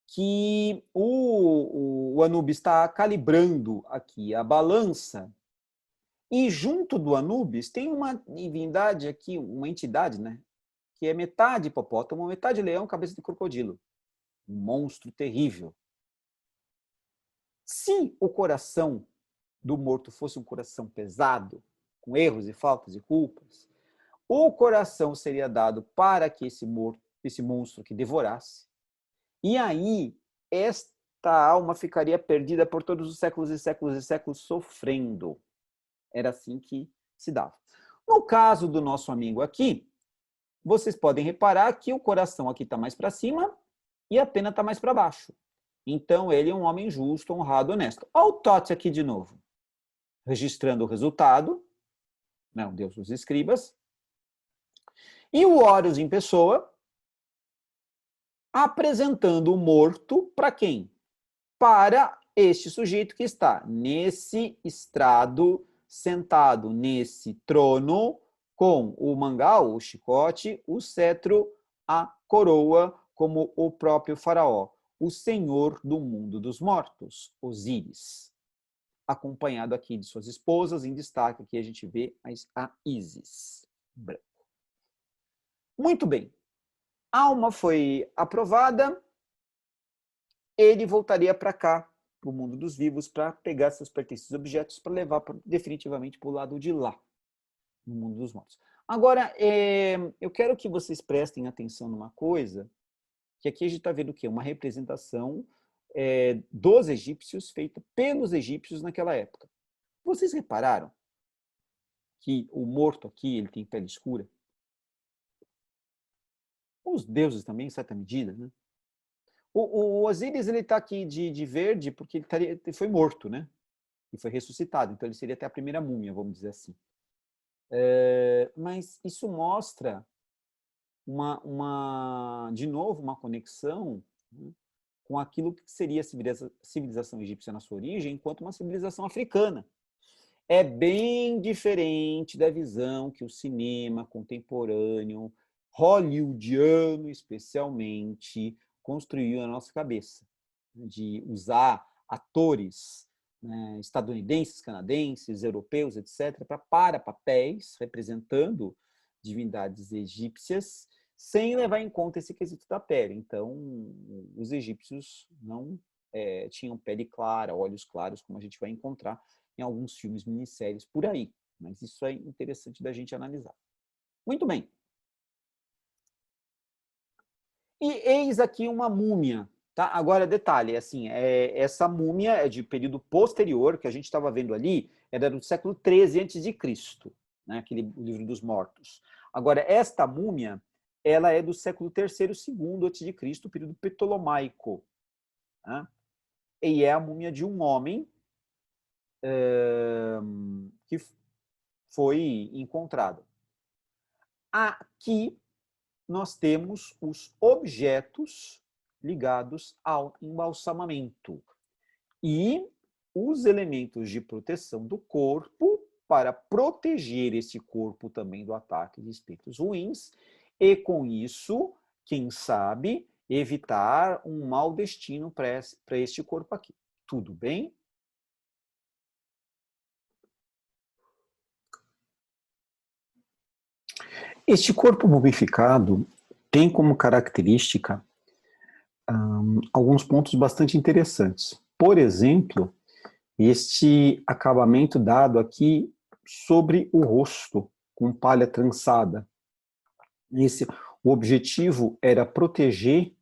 que o Anubis está calibrando aqui a balança, e junto do Anubis tem uma divindade aqui, uma entidade, né, que é metade hipopótamo, metade leão, cabeça de crocodilo. Um monstro terrível. Se o coração do morto fosse um coração pesado, com erros e faltas e culpas, o coração seria dado para que esse monstro que devorasse, e aí esta alma ficaria perdida por todos os séculos e séculos e séculos sofrendo. Era assim que se dava. No caso do nosso amigo aqui, vocês podem reparar que o coração aqui está mais para cima e a pena está mais para baixo. Então, ele é um homem justo, honrado, honesto. Olha o Totti aqui de novo, registrando o resultado, né, o Deus dos escribas, e o Horus em pessoa, apresentando o morto para quem? Para este sujeito que está nesse estrado, sentado nesse trono, com o mangal, o chicote, o cetro, a coroa, como o próprio faraó, o senhor do mundo dos mortos, Osíris, acompanhado aqui de suas esposas, em destaque aqui a gente vê a Ísis, branco. Muito bem, a alma foi aprovada, ele voltaria para cá, para o mundo dos vivos, para pegar seus pertences objetos, para levar definitivamente para o lado de lá, no mundo dos mortos. Agora, eu quero que vocês prestem atenção numa coisa, que aqui a gente está vendo o quê? Uma representação dos egípcios, feita pelos egípcios naquela época. Vocês repararam que o morto aqui ele tem pele escura? Os deuses também, em certa medida, né? O Osíris ele está aqui de verde porque ele foi morto, né? E foi ressuscitado, então ele seria até a primeira múmia, vamos dizer assim. Mas isso mostra de novo, uma conexão, né, com aquilo que seria a civilização egípcia na sua origem, enquanto uma civilização africana. É bem diferente da visão que o cinema contemporâneo, hollywoodiano especialmente, construiu na nossa cabeça, de usar atores, né, estadunidenses, canadenses, europeus, etc., para papéis representando divindades egípcias, sem levar em conta esse quesito da pele. Então, os egípcios não tinham pele clara, olhos claros, como a gente vai encontrar em alguns filmes, minisséries por aí. Mas isso é interessante da gente analisar. Muito bem. E eis aqui uma múmia. Tá? Agora, detalhe, assim, essa múmia é de período posterior, que a gente estava vendo ali, era do século XIII a.C., né? Aquele livro dos mortos. Agora, esta múmia, ela é do século III, II a.C., período ptolomaico. Né? E é a múmia de um homem que foi encontrado. Aqui nós temos os objetos ligados ao embalsamamento e os elementos de proteção do corpo para proteger esse corpo também do ataque de espíritos ruins e, com isso, quem sabe, evitar um mau destino para este corpo aqui. Tudo bem? Este corpo mumificado tem como característica alguns pontos bastante interessantes. Por exemplo, este acabamento dado aqui sobre o rosto, com palha trançada. O objetivo era proteger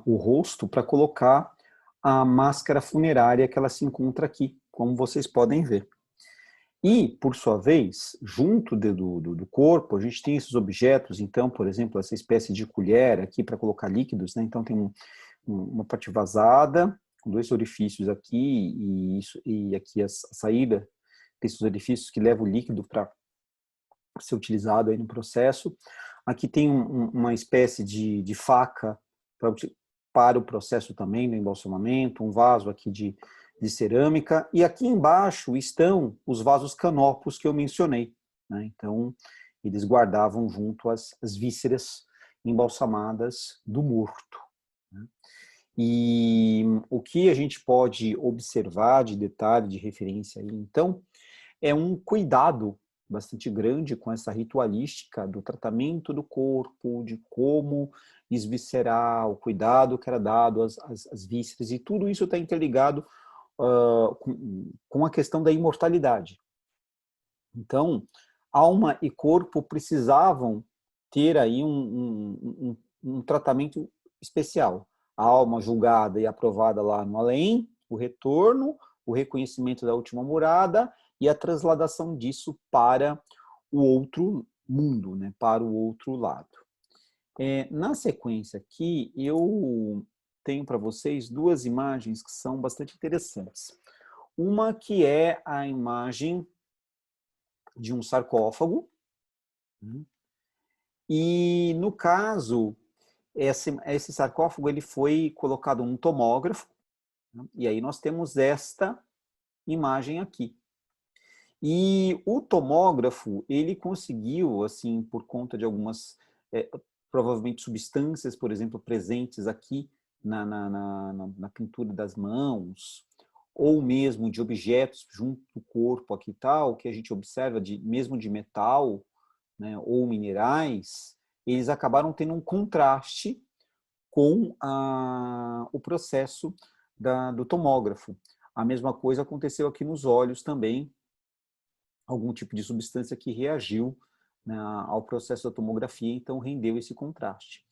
o rosto para colocar a máscara funerária que ela se encontra aqui, como vocês podem ver. E, por sua vez, junto do corpo, a gente tem esses objetos, então, por exemplo, essa espécie de colher aqui para colocar líquidos, né? Então tem uma parte vazada, com dois orifícios aqui, e aqui a saída desses orifícios que leva o líquido para ser utilizado aí no processo. Aqui tem uma espécie de faca para o processo também do embalsamamento, um vaso aqui de cerâmica, e aqui embaixo estão os vasos canopos que eu mencionei, né? Então, eles guardavam junto as vísceras embalsamadas do morto, né? E o que a gente pode observar de detalhe, de referência aí, então, é um cuidado bastante grande com essa ritualística do tratamento do corpo, de como esviscerar, o cuidado que era dado às vísceras, e tudo isso está interligado com a questão da imortalidade. Então, alma e corpo precisavam ter aí um tratamento especial. A alma julgada e aprovada lá no além, o retorno, o reconhecimento da última morada e a transladação disso para o outro mundo, né, para o outro lado. Na sequência aqui, eu tenho para vocês duas imagens que são bastante interessantes. Uma que é a imagem de um sarcófago, né? E, no caso, esse sarcófago ele foi colocado num tomógrafo, né? E aí nós temos esta imagem aqui. E o tomógrafo, ele conseguiu, assim, por conta de algumas, provavelmente substâncias, por exemplo, presentes aqui na pintura das mãos, ou mesmo de objetos junto do corpo aqui e tal, que a gente observa mesmo de metal, né, ou minerais, eles acabaram tendo um contraste com o processo do tomógrafo. A mesma coisa aconteceu aqui nos olhos também, algum tipo de substância que reagiu, né, ao processo da tomografia, então rendeu esse contraste.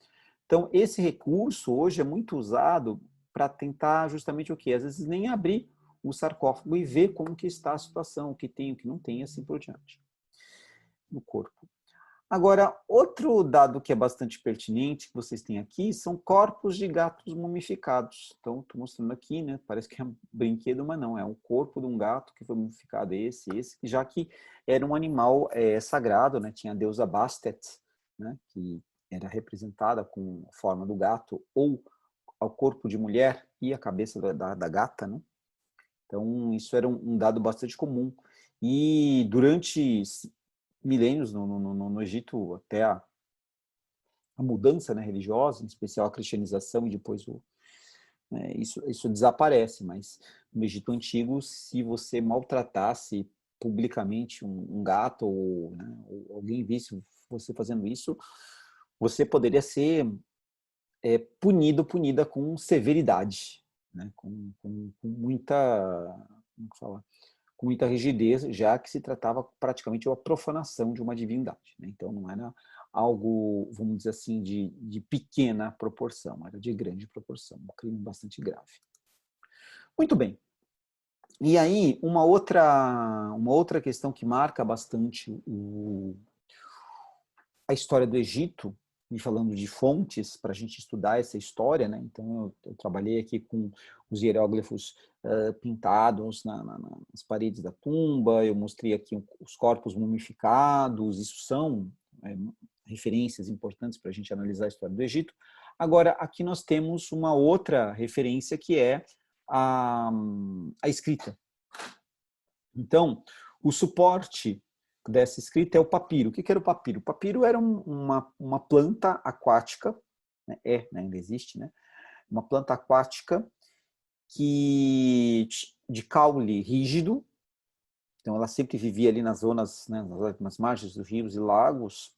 Então, esse recurso hoje é muito usado para tentar justamente o quê? Às vezes nem abrir o sarcófago e ver como que está a situação, o que tem, o que não tem, assim por diante, no corpo. Agora, outro dado que é bastante pertinente, que vocês têm aqui, são corpos de gatos mumificados. Então, estou mostrando aqui, né? Parece que é um brinquedo, mas não. É um corpo de um gato que foi mumificado, esse, já que era um animal sagrado, né? Tinha a deusa Bastet, né? Que era representada com a forma do gato, ou ao corpo de mulher e a cabeça da gata, né? Então, isso era um dado bastante comum. E durante milênios no Egito, até a mudança, né, religiosa, em especial a cristianização, e depois isso desaparece, mas no Egito Antigo, se você maltratasse publicamente um gato, ou alguém visse você fazendo isso, você poderia ser punida com severidade, né, com muita, como que fala? Com muita rigidez, já que se tratava praticamente de uma profanação de uma divindade, né? Então não era algo, vamos dizer assim, de pequena proporção, era de grande proporção, um crime bastante grave. Muito bem. E aí, uma outra questão que marca bastante a história do Egito, e falando de fontes para a gente estudar essa história, né? Então eu trabalhei aqui com os hieróglifos pintados nas paredes da tumba, eu mostrei aqui os corpos mumificados, isso são referências importantes para a gente analisar a história do Egito. Agora, aqui nós temos uma outra referência que é a escrita. Então, o suporte dessa escrita é o papiro. O que era o papiro? O papiro era uma planta aquática, né? Ainda existe, né? Uma planta aquática de caule rígido. Então, ela sempre vivia ali nas zonas, né, nas margens dos rios e lagos,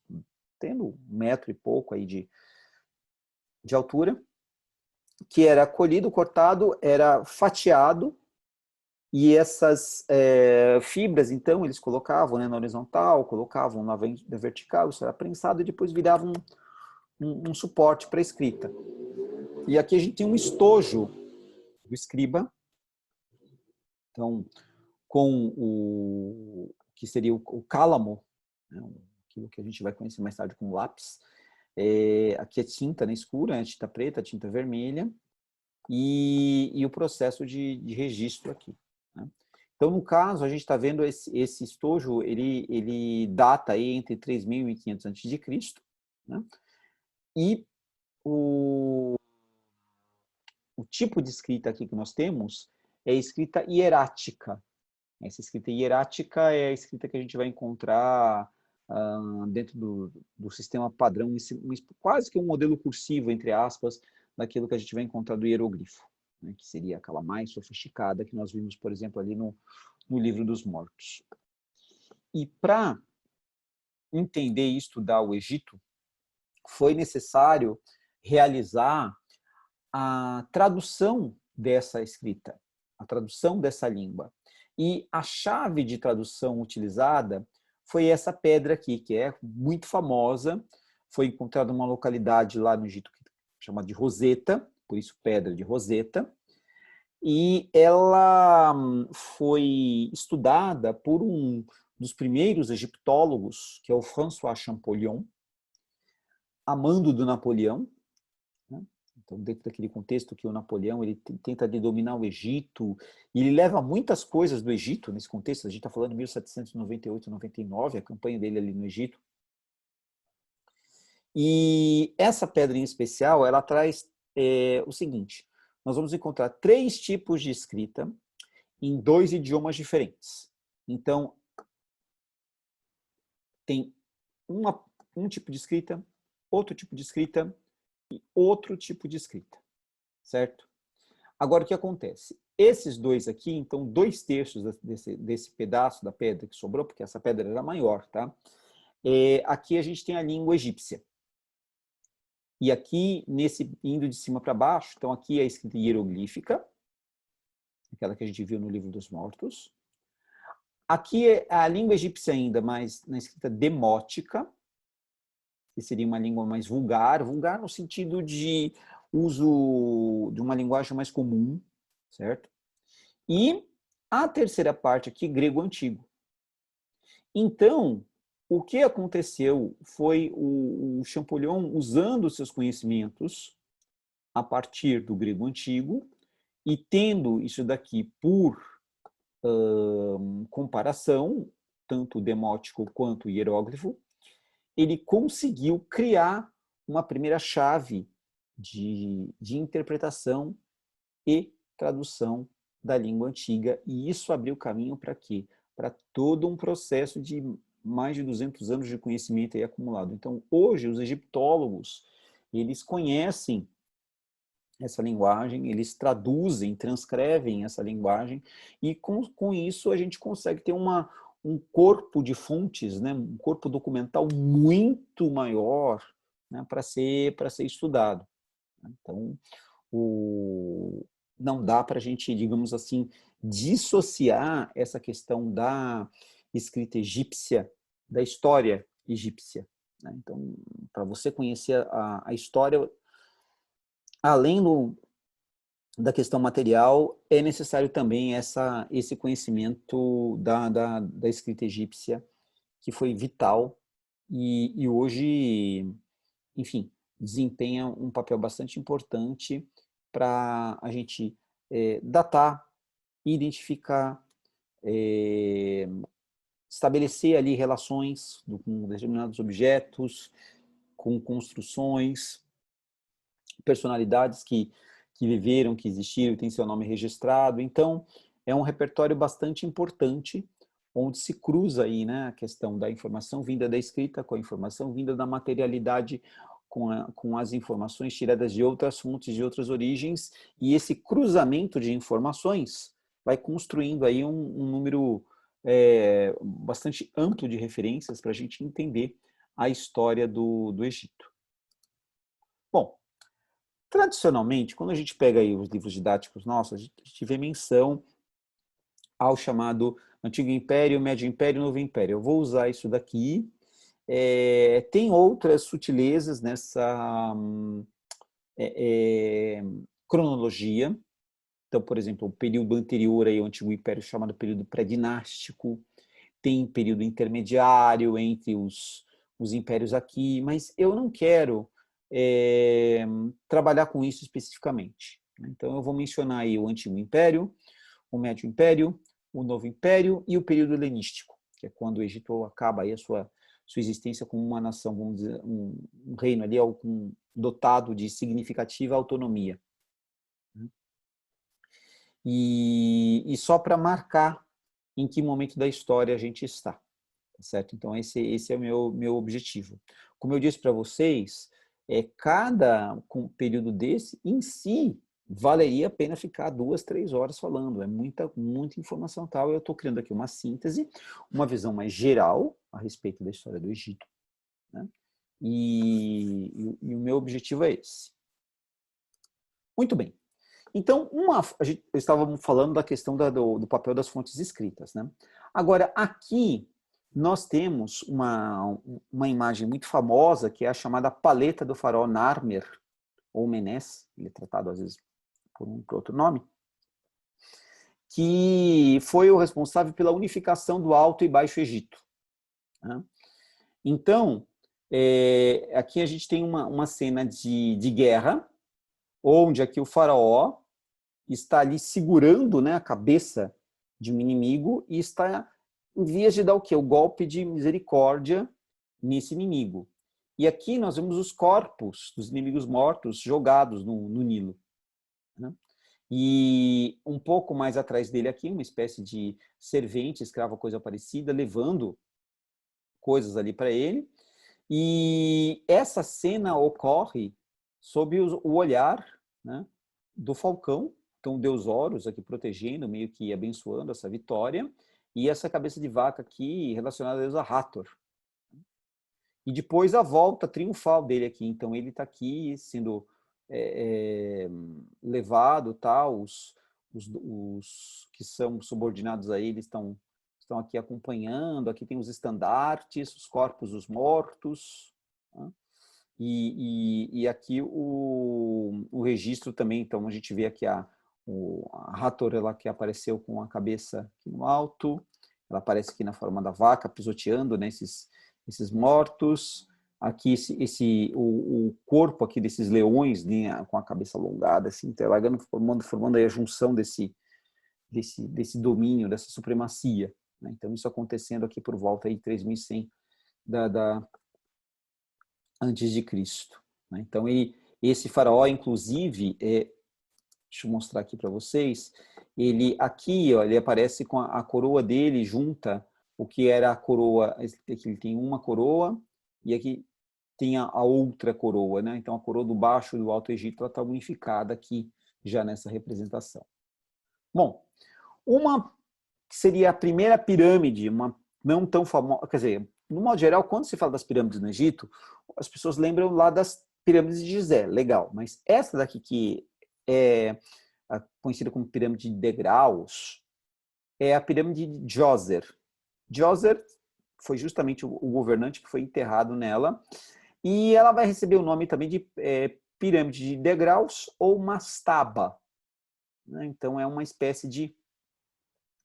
tendo 1 metro e pouco aí de altura, que era colhido, cortado, era fatiado. E essas fibras, então, eles colocavam, né, na horizontal, colocavam na vertical, isso era prensado e depois virava um suporte para a escrita. E aqui a gente tem um estojo do escriba, então, com o que seria o cálamo, né, aquilo que a gente vai conhecer mais tarde como lápis. Aqui é tinta, né, escura, né, tinta preta, tinta vermelha, e o processo de registro aqui, né? Então, no caso, a gente está vendo esse estojo, ele data aí entre 3.500 a.C., né? E o tipo de escrita aqui que nós temos é a escrita hierática. Essa escrita hierática é a escrita que a gente vai encontrar dentro do sistema padrão, quase que um modelo cursivo, entre aspas, daquilo que a gente vai encontrar do hieroglifo, né, que seria aquela mais sofisticada que nós vimos, por exemplo, ali no Livro dos Mortos. E para entender e estudar o Egito, foi necessário realizar a tradução dessa escrita, a tradução dessa língua. E a chave de tradução utilizada foi essa pedra aqui, que é muito famosa, foi encontrada numa localidade lá no Egito chamada de Roseta, por isso pedra de Roseta, e ela foi estudada por um dos primeiros egiptólogos, que é o François Champollion, amando do Napoleão, né? Então, dentro daquele contexto que o Napoleão ele tenta dominar o Egito, e ele leva muitas coisas do Egito nesse contexto. A gente está falando de 1798, 99, a campanha dele ali no Egito. E essa pedra em especial, ela traz o seguinte: nós vamos encontrar 3 tipos de escrita em 2 idiomas diferentes. Então, tem um tipo de escrita, outro tipo de escrita e outro tipo de escrita, certo? Agora, o que acontece? Esses 2 aqui, então, 2/3 desse pedaço da pedra que sobrou, porque essa pedra era maior, tá? Aqui a gente tem a língua egípcia. E aqui, indo de cima para baixo, então aqui é a escrita hieroglífica, aquela que a gente viu no Livro dos Mortos. Aqui é a língua egípcia ainda, mas na escrita demótica, que seria uma língua mais vulgar no sentido de uso de uma linguagem mais comum, certo? E a terceira parte aqui, grego antigo. Então, o que aconteceu foi o Champollion usando seus conhecimentos a partir do grego antigo e tendo isso daqui por comparação, tanto demótico quanto hieróglifo, ele conseguiu criar uma primeira chave de interpretação e tradução da língua antiga, e isso abriu caminho para quê? Para todo um processo de mais de 200 anos de conhecimento aí acumulado. Então, hoje, os egiptólogos, eles conhecem essa linguagem, eles traduzem, transcrevem essa linguagem, e com isso a gente consegue ter um corpo de fontes, né, um corpo documental muito maior, né, para ser estudado. Então, não dá para a gente, digamos assim, dissociar essa questão da escrita egípcia da história egípcia. Né? Então, para você conhecer a história, além da questão material, é necessário também esse conhecimento da escrita egípcia, que foi vital e hoje, enfim, desempenha um papel bastante importante para a gente datar, identificar, estabelecer ali relações com determinados objetos, com construções, personalidades que viveram, que existiram, tem seu nome registrado. Então, é um repertório bastante importante, onde se cruza aí, né, a questão da informação vinda da escrita com a informação vinda da materialidade, com as informações tiradas de outras fontes, de outras origens, e esse cruzamento de informações vai construindo aí um número bastante amplo de referências para a gente entender a história do Egito. Bom, tradicionalmente, quando a gente pega aí os livros didáticos nossos, a gente vê menção ao chamado Antigo Império, Médio Império, Novo Império. Eu vou usar isso daqui. Tem outras sutilezas nessa cronologia. Então, por exemplo, o período anterior aí, ao Antigo Império, chamado período pré-dinástico, tem período intermediário entre os impérios aqui, mas eu não quero trabalhar com isso especificamente. Então, eu vou mencionar aí o Antigo Império, o Médio Império, o Novo Império e o período helenístico, que é quando o Egito acaba aí a sua existência como uma nação, vamos dizer, um reino ali dotado de significativa autonomia. E só para marcar em que momento da história a gente está, certo? Então, esse é o meu objetivo. Como eu disse para vocês, cada período desse, em si, valeria a pena ficar 2, 3 horas falando. É muita informação tal. Eu estou criando aqui uma síntese, uma visão mais geral a respeito da história do Egito. Né? E o meu objetivo é esse. Muito bem. Então, estávamos falando da questão do papel das fontes escritas. Né? Agora, aqui nós temos uma imagem muito famosa, que é a chamada paleta do faraó Narmer, ou Menes, ele é tratado às vezes por outro nome, que foi o responsável pela unificação do Alto e Baixo Egito. Né? Então, aqui a gente tem uma cena de guerra, onde aqui o faraó está ali segurando, né, a cabeça de um inimigo e está em vias de dar o quê? O golpe de misericórdia nesse inimigo. E aqui nós vemos os corpos dos inimigos mortos jogados no Nilo. Né? E um pouco mais atrás dele aqui, uma espécie de servente, escravo, coisa parecida, levando coisas ali para ele. E essa cena ocorre sob o olhar, né, do falcão. Então, o deus Horus aqui protegendo, meio que abençoando essa vitória, e essa cabeça de vaca aqui relacionada a deusa Hathor. E depois a volta triunfal dele aqui. Então, ele está aqui sendo levado, tá? Os que são subordinados a ele estão aqui acompanhando. Aqui tem os estandartes, os corpos dos mortos. Tá? E aqui o registro também, então a gente vê aqui a Hathor, ela que apareceu com a cabeça aqui no alto, ela aparece aqui na forma da vaca, pisoteando, né, esses mortos. Aqui o corpo aqui desses leões, né, com a cabeça alongada, assim, interlagando, formando aí a junção desse domínio, dessa supremacia. Né? Então, isso acontecendo aqui por volta de 3100 antes de Cristo. Né? Então, esse faraó, inclusive, deixa eu mostrar aqui para vocês, ele aqui, ó, ele aparece com a coroa dele junta o que era a coroa, aqui ele tem uma coroa e aqui tem a outra coroa, né? Então a coroa do Baixo e do Alto Egito está unificada aqui já nessa representação. Bom, uma que seria a primeira pirâmide, uma não tão famosa, quer dizer, no modo geral, quando se fala das pirâmides no Egito, as pessoas lembram lá das pirâmides de Gizé, legal, mas essa daqui que é conhecida como pirâmide de degraus, é a pirâmide de Djoser. Djoser foi justamente o governante que foi enterrado nela, e ela vai receber o nome também de pirâmide de degraus ou mastaba. Né? Então, é uma espécie de...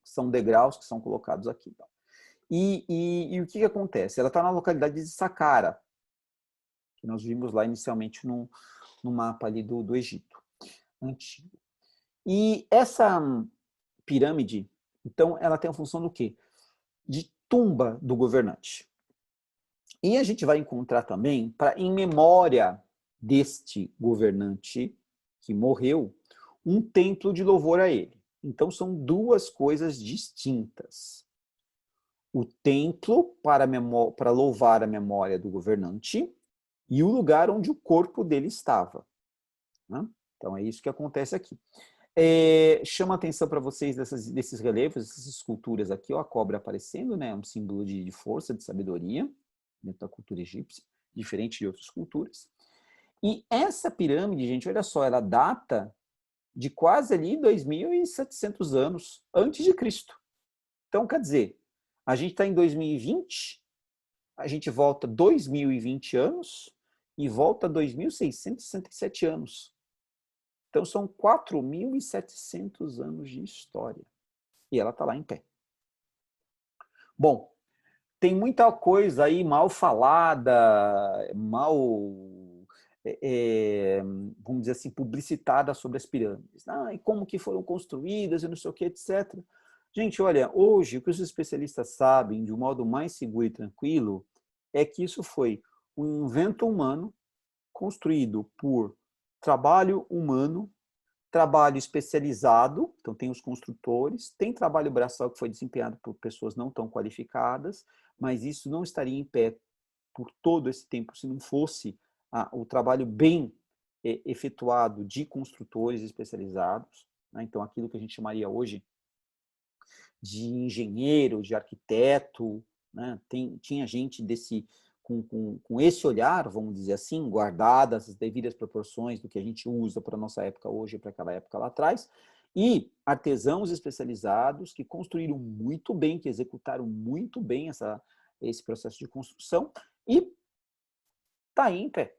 são degraus que são colocados aqui. E o que acontece? Ela está na localidade de Saqqara, que nós vimos lá inicialmente no mapa ali do Egito antigo. E essa pirâmide, então, ela tem a função do quê? De tumba do governante. E a gente vai encontrar também, em memória deste governante que morreu, um templo de louvor a ele. Então, são duas coisas distintas. O templo para louvar a memória do governante e o lugar onde o corpo dele estava. Né? Então, é isso que acontece aqui. Chama a atenção para vocês desses relevos, dessas esculturas aqui, ó, a cobra aparecendo, né, um símbolo de força, de sabedoria, dentro da cultura egípcia, diferente de outras culturas. E essa pirâmide, gente, olha só, ela data de quase ali 2.700 anos antes de Cristo. Então, quer dizer, a gente está em 2020, a gente volta 2.020 anos e volta 2.667 anos. Então, são 4.700 anos de história. E ela está lá em pé. Bom, tem muita coisa aí mal falada, vamos dizer assim, publicitada sobre as pirâmides. E como que foram construídas, e não sei o que, etc. Gente, olha, hoje o que os especialistas sabem, de um modo mais seguro e tranquilo, é que isso foi um invento humano construído por trabalho humano, trabalho especializado, então tem os construtores, tem trabalho braçal que foi desempenhado por pessoas não tão qualificadas, mas isso não estaria em pé por todo esse tempo se não fosse o trabalho bem efetuado de construtores especializados. Né? Então, aquilo que a gente chamaria hoje de engenheiro, de arquiteto, né? Tinha gente com esse olhar, vamos dizer assim, guardadas as devidas proporções do que a gente usa para a nossa época hoje e para aquela época lá atrás, e artesãos especializados que construíram muito bem, que executaram muito bem esse processo de construção, e está aí em pé.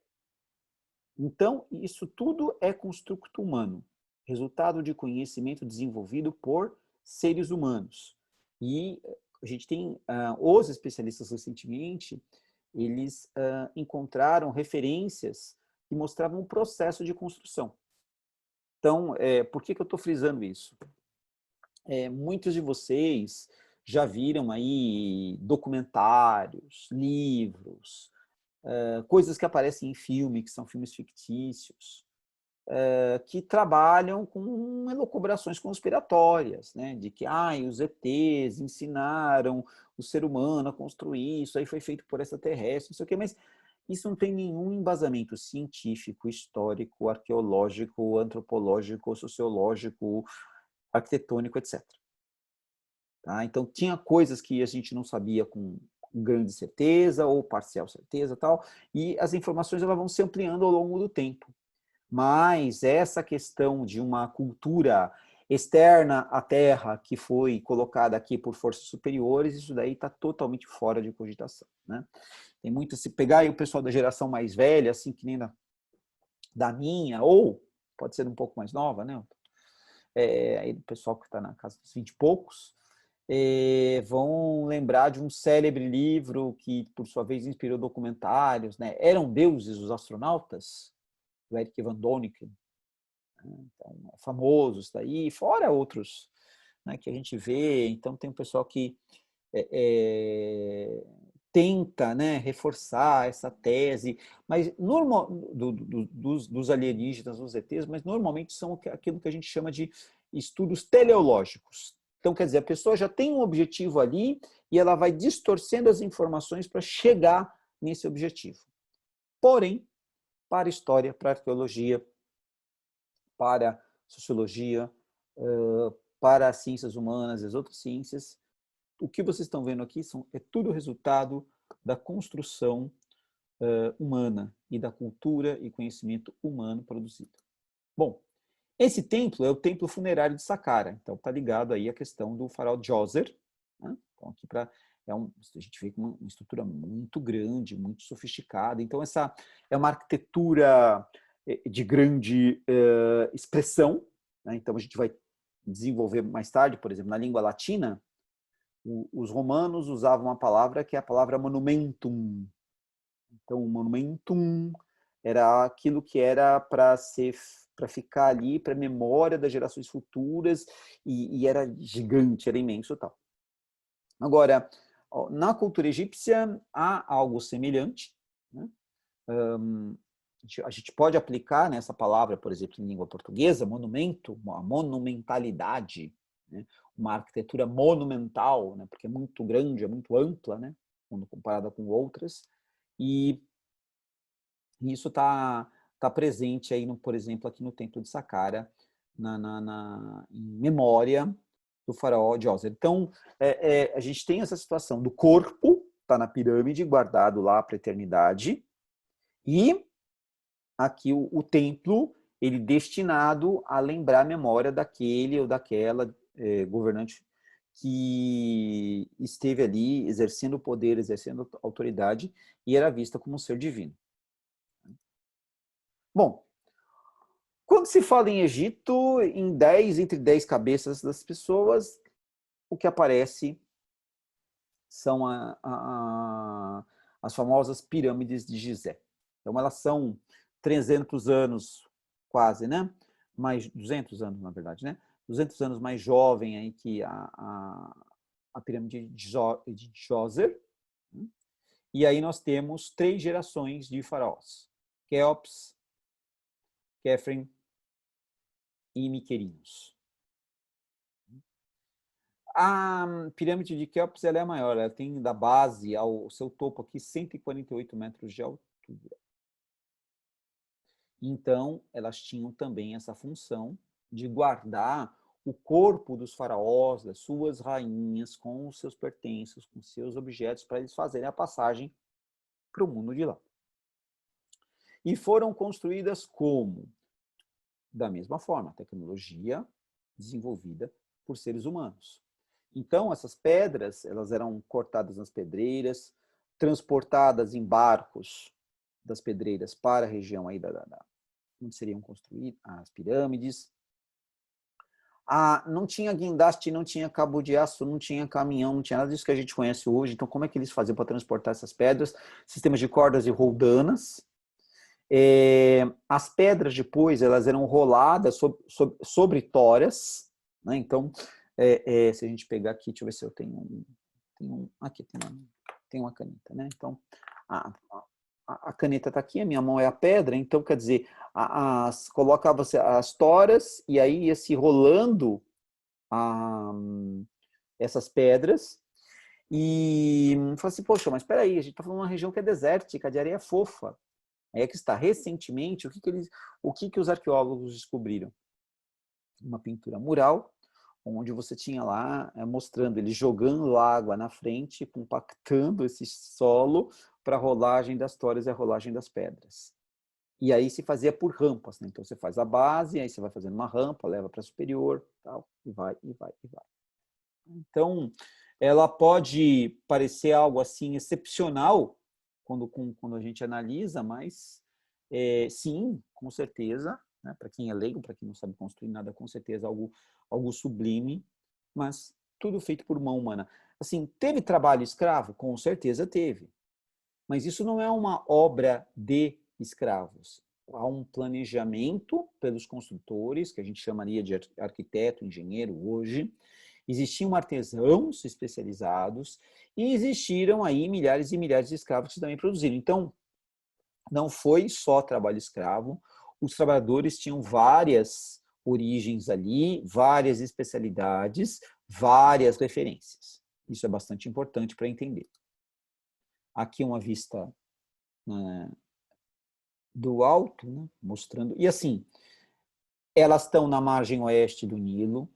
Então, isso tudo é construto humano, resultado de conhecimento desenvolvido por seres humanos. E a gente tem os especialistas recentemente, eles encontraram referências que mostravam o processo de construção. Então, por que eu estou frisando isso? Muitos de vocês já viram aí documentários, livros, coisas que aparecem em filme, que são filmes fictícios, que trabalham com elucubrações conspiratórias, né? De que os ETs ensinaram o ser humano a construir, isso aí foi feito por extraterrestres, não sei o quê, mas isso não tem nenhum embasamento científico, histórico, arqueológico, antropológico, sociológico, arquitetônico, etc. Tá? Então, tinha coisas que a gente não sabia com grande certeza ou parcial certeza, tal, e as informações elas vão se ampliando ao longo do tempo. Mas essa questão de uma cultura externa à Terra que foi colocada aqui por forças superiores, isso daí está totalmente fora de cogitação. Né? Tem muito, se pegar aí o pessoal da geração mais velha, assim, que nem da minha, ou pode ser um pouco mais nova, né? Aí o pessoal que está na casa dos 20 e poucos, vão lembrar de um célebre livro que, por sua vez, inspirou documentários, né? Eram Deuses os Astronautas, do Eric Van Doniken. Então, é famoso isso daí, fora outros, né, que a gente vê. Então, tem um pessoal que tenta, né, reforçar essa tese, mas dos alienígenas, dos ETs, mas normalmente são aquilo que a gente chama de estudos teleológicos. Então, quer dizer, a pessoa já tem um objetivo ali e ela vai distorcendo as informações para chegar nesse objetivo. Porém, para a história, para a arqueologia, para a sociologia, para as ciências humanas e as outras ciências, o que vocês estão vendo aqui é tudo resultado da construção humana e da cultura e conhecimento humano produzido. Bom, esse templo é o templo funerário de Saqqara, então está ligado aí à questão do faraó Djoser, né? Então aqui a gente vê uma estrutura muito grande, muito sofisticada. Então essa é uma arquitetura de grande expressão, né? Então a gente vai desenvolver mais tarde, por exemplo, na língua latina, os romanos usavam uma palavra que é a palavra monumentum. Então, o monumentum era aquilo que era para ficar ali, para memória das gerações futuras, e era gigante, era imenso e tal. Agora, na cultura egípcia, há algo semelhante, né? A gente pode aplicar nessa palavra, por exemplo, em língua portuguesa, monumento, a monumentalidade, né? Uma arquitetura monumental, né? Porque é muito grande, é muito ampla, né? Quando comparada com outras, e isso está presente aí, por exemplo, aqui no Templo de Saqqara, em memória do faraó Djoser. Então, a gente tem essa situação do corpo, está na pirâmide, guardado lá para a eternidade, e aqui o templo, ele destinado a lembrar a memória daquele ou daquela governante que esteve ali exercendo poder, exercendo autoridade, e era vista como um ser divino. Bom, quando se fala em Egito, entre 10 cabeças das pessoas, o que aparece são as famosas pirâmides de Gizé. Então, elas são 300 anos, quase, né? Mais 200 anos, na verdade, né? 200 anos mais jovem aí que a pirâmide de Djoser. E aí nós temos 3 gerações de faraós: Quéops, Quéfren e Miquerinos. A pirâmide de Quéops ela é maior, ela tem da base ao seu topo aqui 148 metros de altura. Então, elas tinham também essa função de guardar o corpo dos faraós, das suas rainhas, com os seus pertences, com seus objetos, para eles fazerem a passagem para o mundo de lá. E foram construídas como? Da mesma forma, tecnologia desenvolvida por seres humanos. Então, essas pedras, elas eram cortadas nas pedreiras, transportadas em barcos das pedreiras para a região aí onde seriam construídas as pirâmides. Não tinha guindaste, não tinha cabo de aço, não tinha caminhão, não tinha nada disso que a gente conhece hoje. Então, como é que eles faziam para transportar essas pedras? Sistemas de cordas e roldanas. As pedras depois elas eram roladas sobre toras, né? Então, se a gente pegar aqui, deixa eu ver se eu tenho aqui tem uma caneta, né? Então, a caneta está aqui, a minha mão é a pedra, então quer dizer, colocava as toras e aí ia se rolando essas pedras e falei assim, poxa, mas espera aí, a gente está falando de uma região que é desértica, de areia fofa. Aí é que está, recentemente, o que os arqueólogos descobriram? Uma pintura mural, onde você tinha lá, mostrando eles jogando água na frente, compactando esse solo para a rolagem das toras e a rolagem das pedras. E aí se fazia por rampas, né? Então você faz a base, aí você vai fazendo uma rampa, leva para superior, tal, e vai. Então, ela pode parecer algo assim excepcional, quando a gente analisa, mas sim, com certeza, né, para quem é leigo, para quem não sabe construir nada, com certeza algo sublime, mas tudo feito por mão humana. Assim, teve trabalho escravo? Com certeza teve. Mas isso não é uma obra de escravos. Há um planejamento pelos construtores, que a gente chamaria de arquiteto, engenheiro hoje. Existiam artesãos especializados e existiram aí milhares e milhares de escravos que também produziram. Então, não foi só trabalho escravo, os trabalhadores tinham várias origens ali, várias especialidades, várias referências. Isso é bastante importante para entender. Aqui uma vista do alto, né, mostrando. E assim, elas estão na margem oeste do Nilo,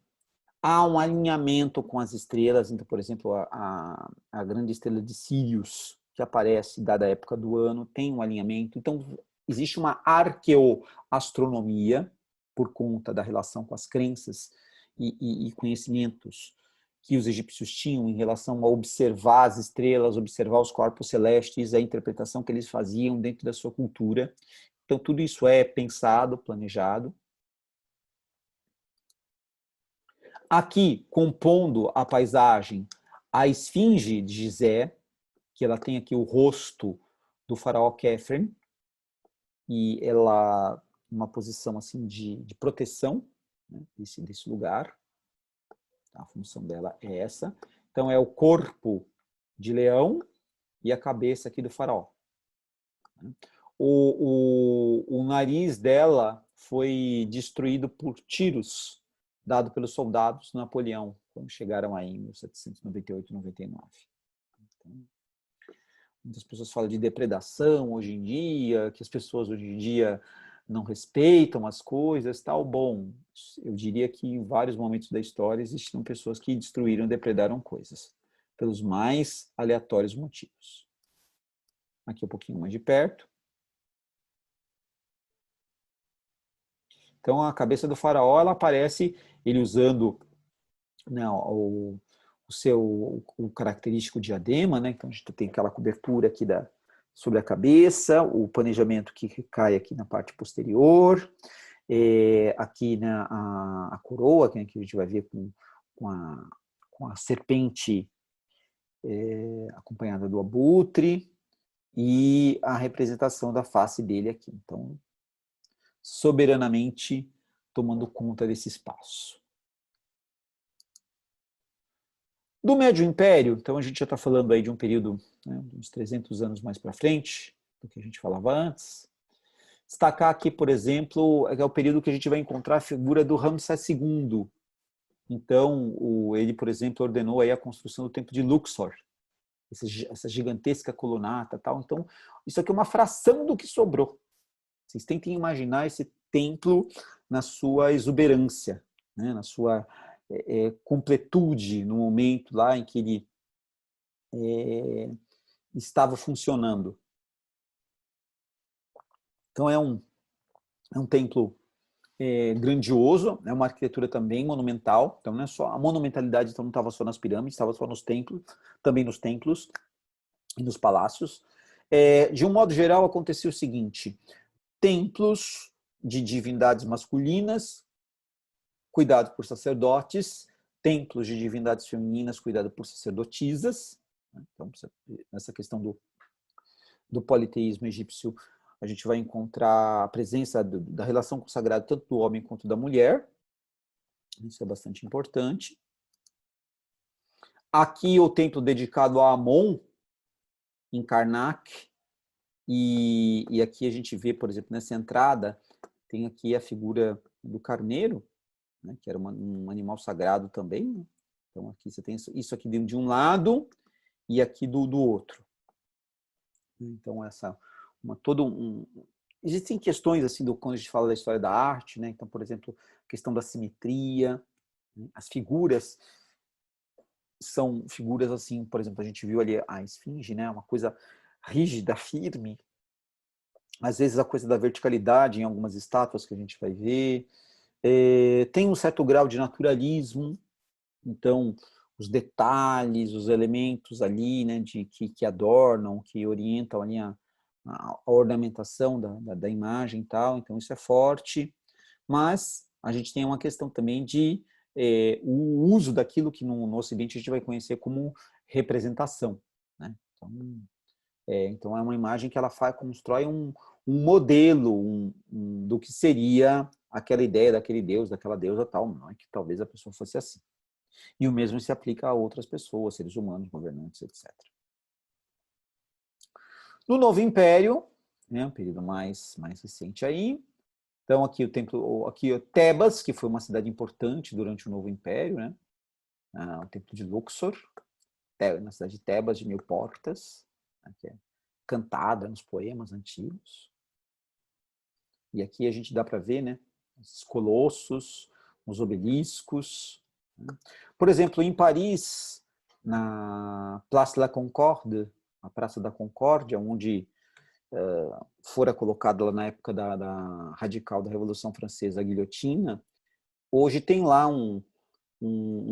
há um alinhamento com as estrelas, então, por exemplo, a grande estrela de Sírius, que aparece dada a época do ano, tem um alinhamento. Então, existe uma arqueoastronomia por conta da relação com as crenças e conhecimentos que os egípcios tinham em relação a observar as estrelas, observar os corpos celestes, a interpretação que eles faziam dentro da sua cultura. Então, tudo isso é pensado, planejado. Aqui, compondo a paisagem, a esfinge de Gizé, que ela tem aqui o rosto do faraó Khafre, e ela uma posição assim de proteção, né, desse lugar. A função dela é essa. Então, é o corpo de leão e a cabeça aqui do faraó. O nariz dela foi destruído por tiros dado pelos soldados do Napoleão, quando chegaram aí em 1798, 99. Então, muitas pessoas falam de depredação hoje em dia, que as pessoas hoje em dia não respeitam as coisas, tal. Bom, eu diria que em vários momentos da história existiram pessoas que destruíram, depredaram coisas, pelos mais aleatórios motivos. Aqui um pouquinho mais de perto. Então, a cabeça do faraó, ela aparece, ele usando, né, o característico diadema, né? Então, a gente tem aquela cobertura aqui sobre a cabeça, o planejamento que cai aqui na parte posterior, aqui a coroa, que a gente vai ver com a serpente acompanhada do abutre, e a representação da face dele aqui. Então, soberanamente tomando conta desse espaço. Do Médio Império, então a gente já está falando aí de um período, né, uns 300 anos mais para frente, do que a gente falava antes. Destacar aqui, por exemplo, é o período que a gente vai encontrar a figura do Ramsés II. Então, ele, por exemplo, ordenou aí a construção do Templo de Luxor, essa gigantesca colunata, tal. Então, isso aqui é uma fração do que sobrou. Vocês tentem imaginar esse templo na sua exuberância, né, na sua completude, no momento lá em que ele estava funcionando. Então, é um templo grandioso, é uma arquitetura também monumental. Então, não é só a monumentalidade, então não estava só nas pirâmides, estava só nos templos, também nos templos e nos palácios. De um modo geral, acontecia o seguinte: templos de divindades masculinas, cuidados por sacerdotes, templos de divindades femininas, cuidados por sacerdotisas. Então, nessa questão do politeísmo egípcio, a gente vai encontrar a presença da relação com o sagrado tanto do homem quanto da mulher. Isso é bastante importante. Aqui o templo dedicado a Amon, em Karnak. E aqui a gente vê, por exemplo, nessa entrada, tem aqui a figura do carneiro, né, que era um animal sagrado também. Né? Então aqui você tem isso aqui de um lado e aqui do outro. Então existem questões assim quando a gente fala da história da arte, né? Então, por exemplo, a questão da simetria, né? As figuras são figuras assim, por exemplo, a gente viu ali a esfinge, né? Uma coisa rígida, firme. Às vezes a coisa da verticalidade em algumas estátuas que a gente vai ver. Tem um certo grau de naturalismo. Então, os detalhes, os elementos ali, né, que adornam, que orientam ali a ornamentação da imagem e tal, então isso é forte, mas a gente tem uma questão também de o uso daquilo que no Ocidente a gente vai conhecer como representação, né? Então é uma imagem que ela constrói um modelo do que seria aquela ideia daquele deus, daquela deusa tal, não é que talvez a pessoa fosse assim. E o mesmo se aplica a outras pessoas, seres humanos, governantes, etc. No Novo Império, né, um período mais recente aí, então aqui o templo, aqui Tebas, que foi uma cidade importante durante o Novo Império, né, o templo de Luxor, na cidade de Tebas, de 1000 portas, né, que é cantada nos poemas antigos. E aqui a gente dá para ver, né, esses colossos, os obeliscos. Né. Por exemplo, em Paris, na Place de la Concorde, a Praça da Concórdia, onde fora colocada lá na época da radical da Revolução Francesa, a guilhotina, hoje tem lá um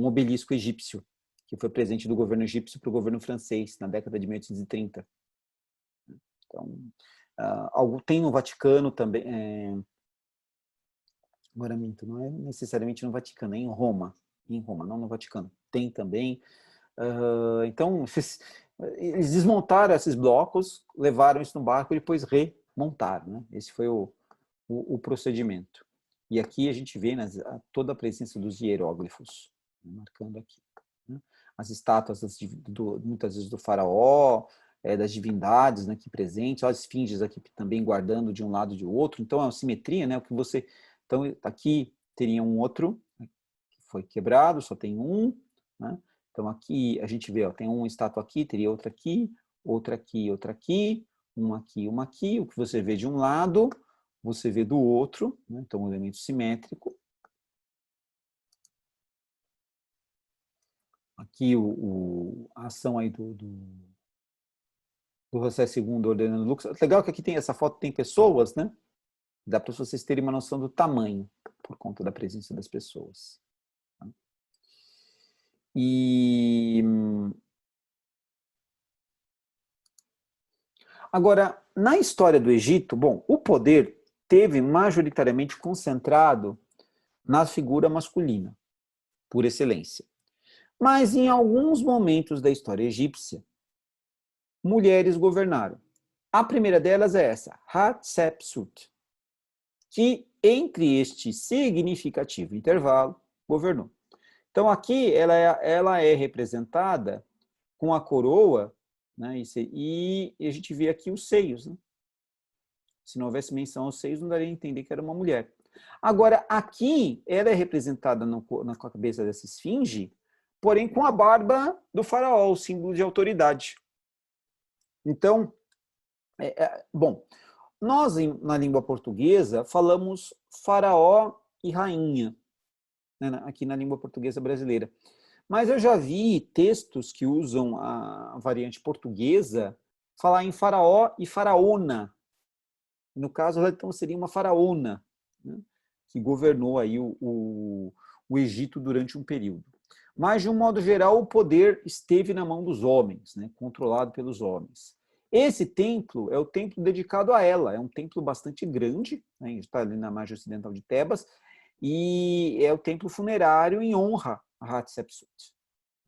obelisco egípcio, que foi presente do governo egípcio para o governo francês, na década de 1830. Então, algo tem no Vaticano também, agora minto, não é necessariamente no Vaticano, é em Roma, não no Vaticano, tem também. Então, eles desmontaram esses blocos, levaram isso no barco e depois remontaram, né? Esse foi o procedimento. E aqui a gente vê, né, toda a presença dos hieróglifos, né, marcando aqui. Né? As estátuas, muitas vezes, do faraó, das divindades, né, aqui presentes, as esfinges aqui também guardando de um lado e de outro. Então, é uma simetria, né? O que você... Então, aqui teria um outro, né, que foi quebrado, só tem um, né? Então, aqui a gente vê, ó, tem uma estátua aqui, teria outra aqui, outra aqui, outra aqui, uma aqui, uma aqui. O que você vê de um lado, você vê do outro, né? Então, um elemento simétrico. Aqui a ação aí do José II ordenando Lux. Legal que aqui tem essa foto, tem pessoas, né? Dá para vocês terem uma noção do tamanho, por conta da presença das pessoas. E agora, na história do Egito, bom, o poder teve majoritariamente concentrado na figura masculina, por excelência. Mas em alguns momentos da história egípcia, mulheres governaram. A primeira delas é essa, Hatshepsut, que entre este significativo intervalo governou. Então aqui ela é representada com a coroa, né, e a gente vê aqui os seios. Né? Se não houvesse menção aos seios, não daria a entender que era uma mulher. Agora, aqui, ela é representada na cabeça dessa esfinge, porém com a barba do faraó, o símbolo de autoridade. Então, bom, nós na língua portuguesa falamos faraó e rainha, né, aqui na língua portuguesa brasileira. Mas eu já vi textos que usam a variante portuguesa falar em faraó e faraona. No caso, ela então seria uma faraona, né, que governou aí o Egito durante um período. Mas, de um modo geral, o poder esteve na mão dos homens, né, controlado pelos homens. Esse templo é o templo dedicado a ela, é um templo bastante grande, né, está ali na margem ocidental de Tebas, e é o templo funerário em honra a Hatshepsut,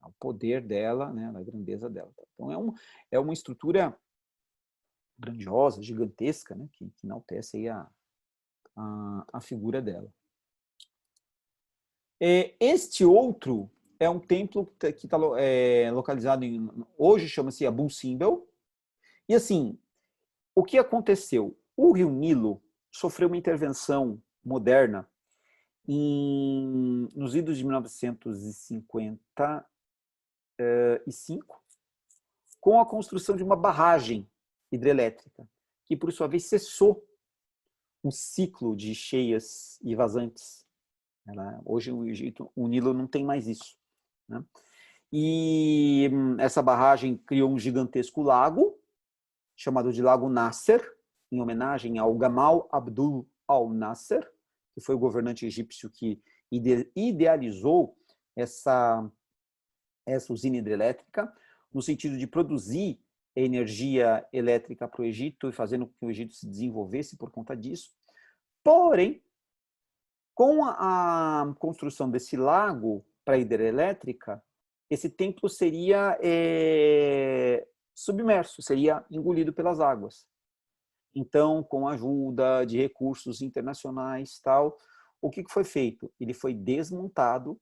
ao poder dela, né, a grandeza dela. Então, é uma estrutura grandiosa, gigantesca, né, que enaltece aí a figura dela. Este outro é um templo que está localizado hoje chama-se Abu Simbel. E assim, o que aconteceu? O rio Nilo sofreu uma intervenção moderna nos idos de 1955, com a construção de uma barragem hidrelétrica, que por sua vez cessou o ciclo de cheias e vazantes. Hoje o Egito, o Nilo não tem mais isso. Né? E essa barragem criou um gigantesco lago, chamado de Lago Nasser, em homenagem ao Gamal Abdul al-Nasser, que foi o governante egípcio que idealizou essa usina hidrelétrica, no sentido de produzir energia elétrica para o Egito e fazendo com que o Egito se desenvolvesse por conta disso. Porém, com a construção desse lago para a hidrelétrica, esse templo seria submerso, seria engolido pelas águas. Então, com a ajuda de recursos internacionais, tal, o que foi feito? Ele foi desmontado,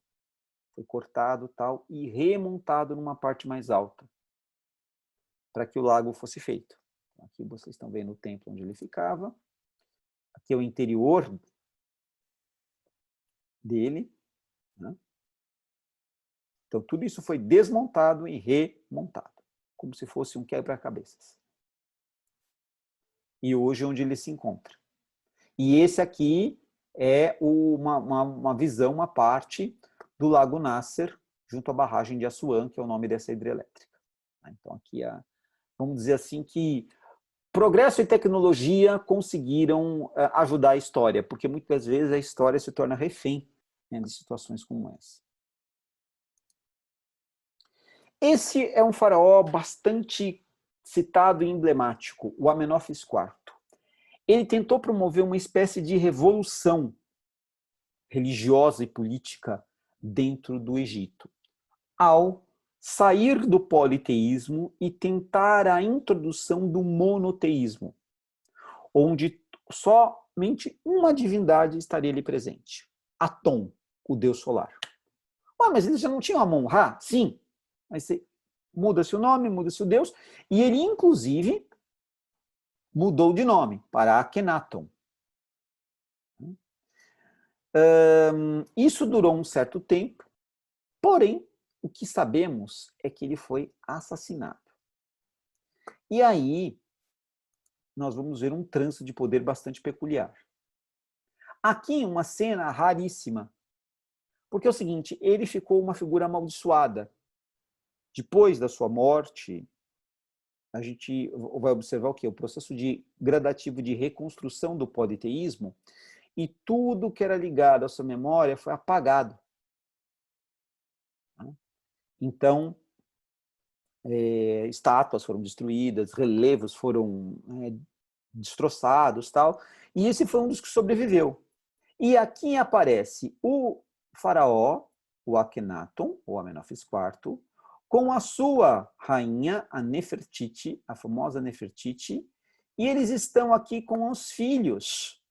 foi cortado, tal, e remontado numa parte mais alta, para que o lago fosse feito. Aqui vocês estão vendo o templo onde ele ficava. Aqui é o interior dele, né? Então, tudo isso foi desmontado e remontado, como se fosse um quebra-cabeças. E hoje é onde ele se encontra. E esse aqui é uma visão, uma parte do Lago Nasser, junto à barragem de Assuã, que é o nome dessa hidrelétrica. Então, aqui, vamos dizer assim, que progresso e tecnologia conseguiram ajudar a história, porque muitas vezes a história se torna refém, né, de situações como essa. Esse é um faraó bastante citado e emblemático, o Amenófis IV. Ele tentou promover uma espécie de revolução religiosa e política dentro do Egito, ao sair do politeísmo e tentar a introdução do monoteísmo, onde somente uma divindade estaria ali presente, Atom, o deus solar. Mas eles já não tinham Amon-Ra? Sim, mas muda-se o nome, muda-se o deus, e ele, inclusive, mudou de nome para Akhenaton. Isso durou um certo tempo, porém, o que sabemos é que ele foi assassinado. E aí, nós vamos ver um trânsito de poder bastante peculiar. Aqui, uma cena raríssima, porque é o seguinte, ele ficou uma figura amaldiçoada. Depois da sua morte, a gente vai observar o quê? O processo gradativo de reconstrução do politeísmo, e tudo que era ligado à sua memória foi apagado. Então, estátuas foram destruídas, relevos foram destroçados, tal, e esse foi um dos que sobreviveu. E aqui aparece o faraó, o Akhenaton, ou Amenófis IV, com a sua rainha, a Nefertiti, a famosa Nefertiti, e eles estão aqui com os filhos,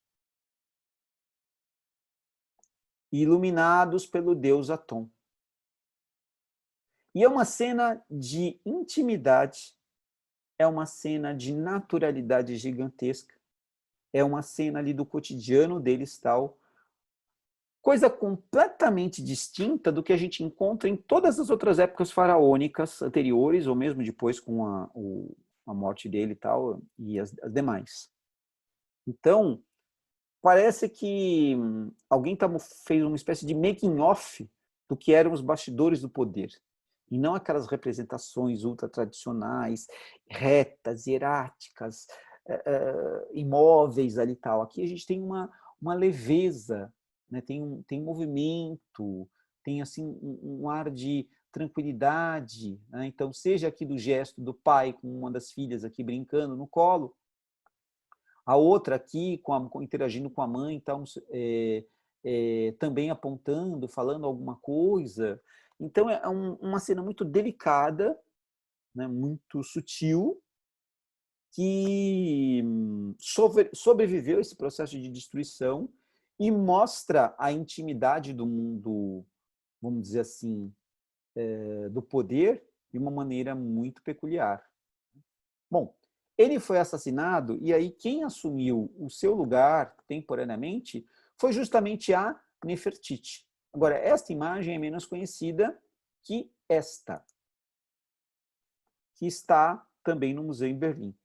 iluminados pelo deus Atom. E é uma cena de intimidade, é uma cena de naturalidade gigantesca, é uma cena ali do cotidiano deles, tal, coisa completamente distinta do que a gente encontra em todas as outras épocas faraônicas anteriores, ou mesmo depois com a morte dele e tal, e as demais. Então, parece que alguém fez uma espécie de making-off do que eram os bastidores do poder, e não aquelas representações ultra-tradicionais, retas, hieráticas, imóveis ali e tal. Aqui a gente tem uma leveza, né? Tem movimento, tem assim um ar de tranquilidade, né? Então, seja aqui do gesto do pai com uma das filhas aqui brincando no colo, a outra aqui interagindo com a mãe, então, também apontando, falando alguma coisa. Então, é uma cena muito delicada, né, muito sutil, que sobreviveu a esse processo de destruição e mostra a intimidade do mundo, vamos dizer assim, do poder de uma maneira muito peculiar. Bom, ele foi assassinado e aí quem assumiu o seu lugar temporariamente foi justamente a Nefertiti. Agora, esta imagem é menos conhecida que esta, que está também no museu em Berlim.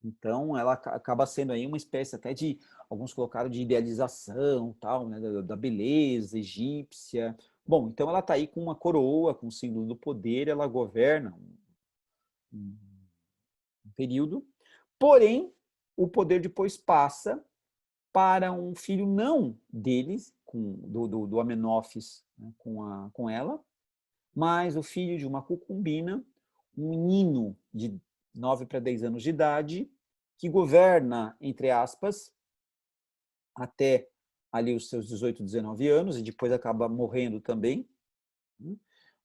Então, ela acaba sendo aí uma espécie até de, alguns colocaram de idealização, tal, né, da beleza egípcia. Bom, então ela está aí com uma coroa, com o símbolo do poder, ela governa um período, porém, o poder depois passa para um filho não deles, do Amenófis, né, com ela, mais o filho de uma concubina, um menino de 9 para 10 anos de idade, que governa, entre aspas, até ali os seus 18, 19 anos, e depois acaba morrendo também.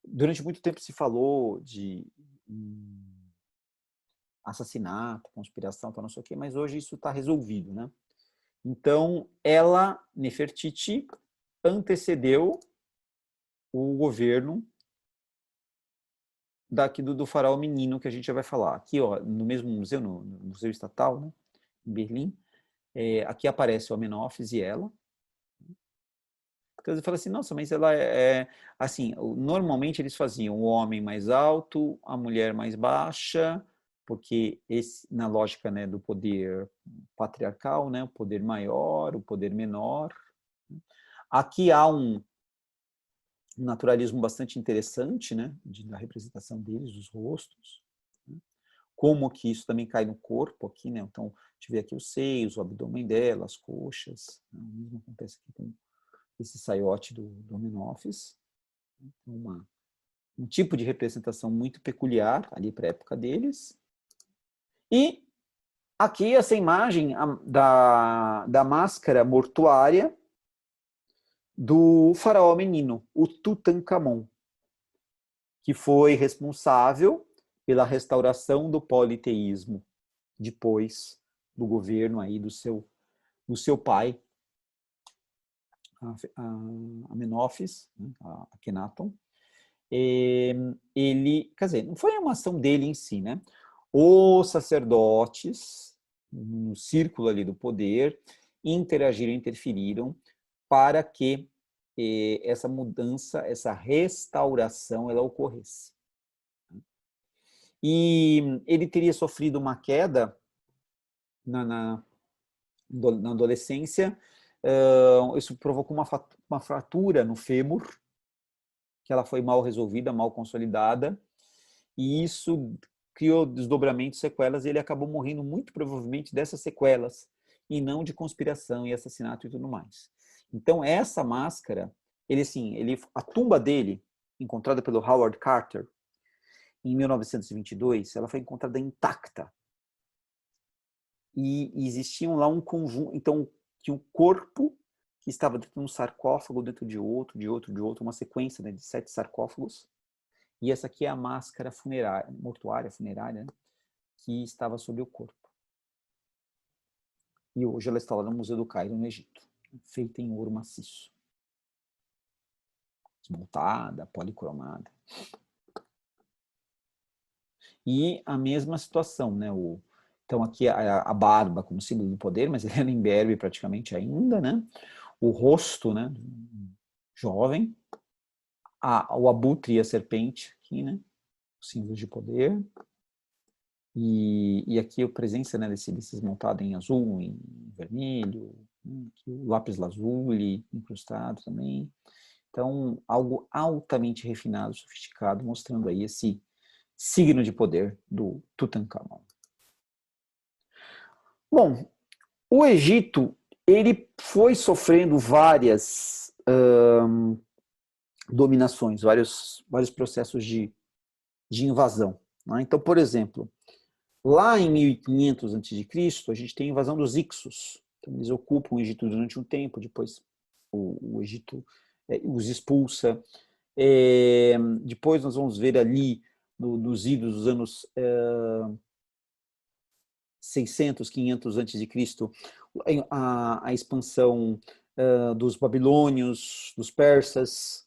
Durante muito tempo se falou de assassinato, conspiração, tal, não sei o quê, mas hoje isso está resolvido, né? Então, ela, Nefertiti, antecedeu o governo daqui do faraó menino, que a gente já vai falar. Aqui, ó, no mesmo museu, no Museu Estatal, né, em Berlim, aqui aparece o Amenófis e ela. Então, você fala assim, nossa, mas ela assim, normalmente eles faziam o homem mais alto, a mulher mais baixa, porque na lógica, né, do poder patriarcal, né, o poder maior, o poder menor. Aqui há um naturalismo bastante interessante, né, da representação deles, dos rostos, né? Como que isso também cai no corpo aqui, né? Então, a gente vê aqui os seios, o abdômen dela, as coxas, né? O mesmo acontece aqui com esse saiote do Amenófis. Um tipo de representação muito peculiar ali para a época deles. E aqui essa imagem da máscara mortuária do faraó menino, o Tutankhamon, que foi responsável pela restauração do politeísmo depois do governo aí do seu pai, Amenófis, né, Akhenaton. Ele, quer dizer, não foi uma ação dele em si, né? Os sacerdotes, no círculo ali do poder, interagiram, interferiram para que essa mudança, essa restauração, ela ocorresse. E ele teria sofrido uma queda na adolescência, isso provocou uma fratura no fêmur, que ela foi mal resolvida, mal consolidada, e isso criou desdobramentos, sequelas, e ele acabou morrendo muito provavelmente dessas sequelas, e não de conspiração e assassinato e tudo mais. Então, essa máscara, a tumba dele, encontrada pelo Howard Carter, em 1922, ela foi encontrada intacta. E existiam lá um conjunto, então, que um corpo que estava dentro de um sarcófago, dentro de outro, uma sequência, né, de 7 sarcófagos. E essa aqui é a máscara funerária, né, que estava sobre o corpo. E hoje ela está lá no Museu do Cairo, no Egito, feita em ouro maciço. Desmontada, policromada. E a mesma situação, né? Então aqui a barba como símbolo do poder, mas ele era imberbe praticamente ainda, né? O rosto, né? Jovem. O abutre e a serpente aqui, né? Símbolos de poder. E aqui a presença, né, desses montados em azul, em vermelho, né? O lápis lazuli incrustado também. Então, algo altamente refinado, sofisticado, mostrando aí esse signo de poder do Tutankhamon. Bom, o Egito, ele foi sofrendo várias dominações, vários processos de invasão. Né? Então, por exemplo, lá em 1500 a.C., a gente tem a invasão dos Ixos. Então, eles ocupam o Egito durante um tempo, depois o Egito os expulsa. Depois nós vamos ver ali, nos idos dos anos 600, 500 a.C., a expansão dos babilônios, dos persas,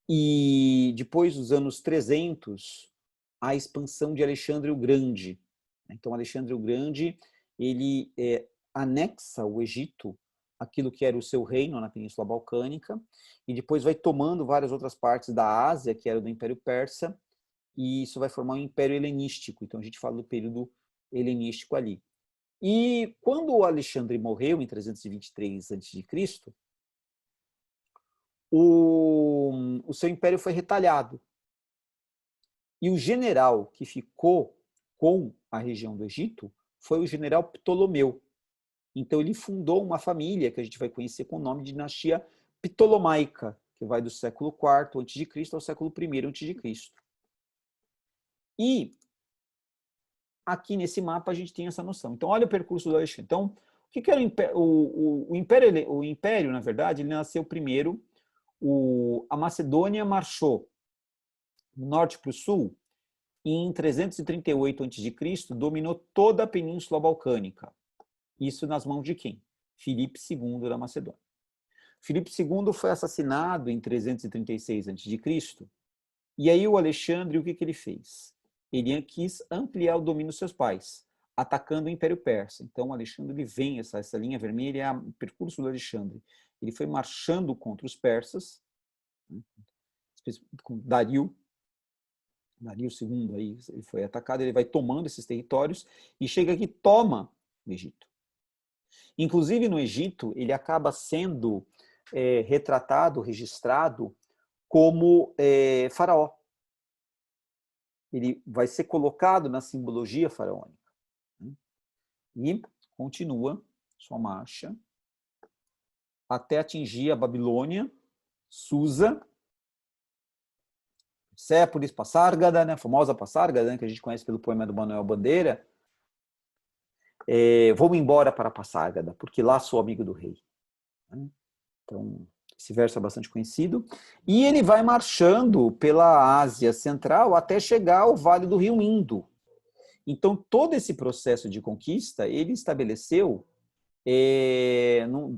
e depois dos anos 300, a expansão de Alexandre o Grande. Então, Alexandre o Grande, ele anexa o Egito, aquilo que era o seu reino na Península Balcânica, e depois vai tomando várias outras partes da Ásia, que era do Império Persa, e isso vai formar um Império Helenístico. Então, a gente fala do período helenístico ali. E quando o Alexandre morreu, em 323 a.C., o seu império foi retalhado. E o general que ficou com a região do Egito foi o general Ptolomeu. Então ele fundou uma família que a gente vai conhecer com o nome de dinastia Ptolomaica, que vai do século IV a.C. ao século I a.C. E aqui nesse mapa a gente tem essa noção. Então olha o percurso do Alexandre. Então, o que era o Império? O Império, na verdade, ele nasceu primeiro, a Macedônia marchou do norte para o sul, e em 338 a.C., dominou toda a Península Balcânica. Isso nas mãos de quem? Filipe II da Macedônia. Filipe II foi assassinado em 336 a.C., e aí o Alexandre, o que ele fez? Ele quis ampliar o domínio dos seus pais, atacando o Império Persa. Então, o Alexandre ele vem, essa linha vermelha é o percurso do Alexandre. Ele foi marchando contra os persas, com Dario II, aí, ele foi atacado, ele vai tomando esses territórios e chega aqui, toma o Egito. Inclusive, no Egito, ele acaba sendo retratado, registrado como faraó. Ele vai ser colocado na simbologia faraônica. E continua sua marcha até atingir a Babilônia, Susa, Persépolis, Passárgada, né, a famosa Passárgada, né, que a gente conhece pelo poema do Manuel Bandeira. Vou embora para Passárgada, porque lá sou amigo do rei. Então, esse verso é bastante conhecido. E ele vai marchando pela Ásia Central até chegar ao Vale do Rio Indo. Então, todo esse processo de conquista, ele estabeleceu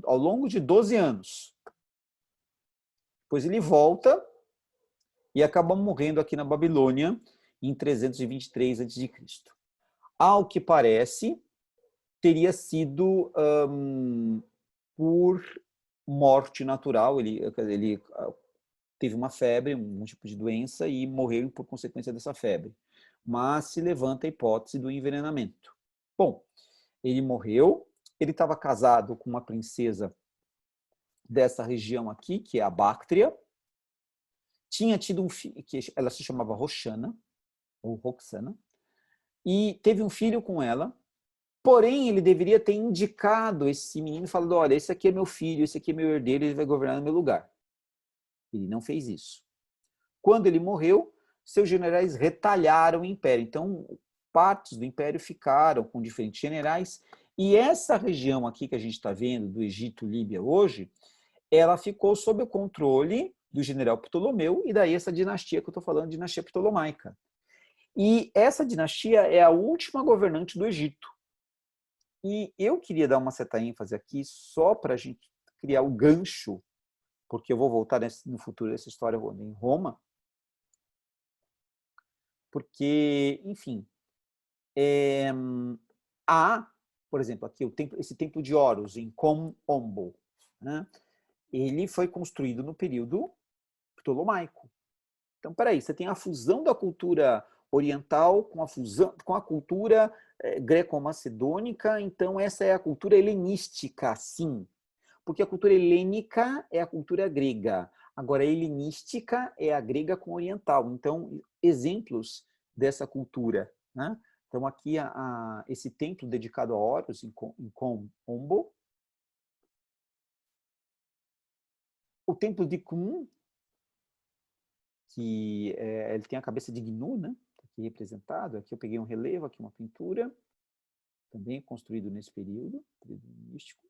ao longo de 12 anos. Depois ele volta e acaba morrendo aqui na Babilônia em 323 a.C. Ao que parece, teria sido por morte natural. Ele teve uma febre, um tipo de doença, e morreu por consequência dessa febre. Mas se levanta a hipótese do envenenamento. Bom, ele morreu, ele estava casado com uma princesa dessa região aqui, que é a Báctria, tinha tido um filho, que ela se chamava Roxana, ou Roxana, e teve um filho com ela, porém ele deveria ter indicado esse menino, falando, olha, esse aqui é meu filho, esse aqui é meu herdeiro, ele vai governar no meu lugar. Ele não fez isso. Quando ele morreu, seus generais retalharam o império. Então, partes do império ficaram com diferentes generais, e essa região aqui que a gente está vendo, do Egito, Líbia hoje, ela ficou sob o controle do general Ptolomeu, e daí essa dinastia que eu estou falando, dinastia Ptolomaica. E essa dinastia é a última governante do Egito. E eu queria dar uma certa ênfase aqui, só para a gente criar o gancho, porque eu vou voltar no futuro essa história em Roma, porque, enfim, há, por exemplo, aqui esse templo de Horus, em Kom Ombo, né? Ele foi construído no período ptolomaico. Então, peraí, você tem a fusão da cultura oriental com a cultura greco-macedônica, então essa é a cultura helenística, sim. Porque a cultura helênica é a cultura grega. Agora, a helenística é a grega com oriental. Então, exemplos dessa cultura, né? Então, aqui, esse templo dedicado a Horus, em Kom Ombo. O templo de Khnum, que ele tem a cabeça de Gnu, né? Aqui representado. Aqui eu peguei um relevo, aqui uma pintura, também construído nesse período místico.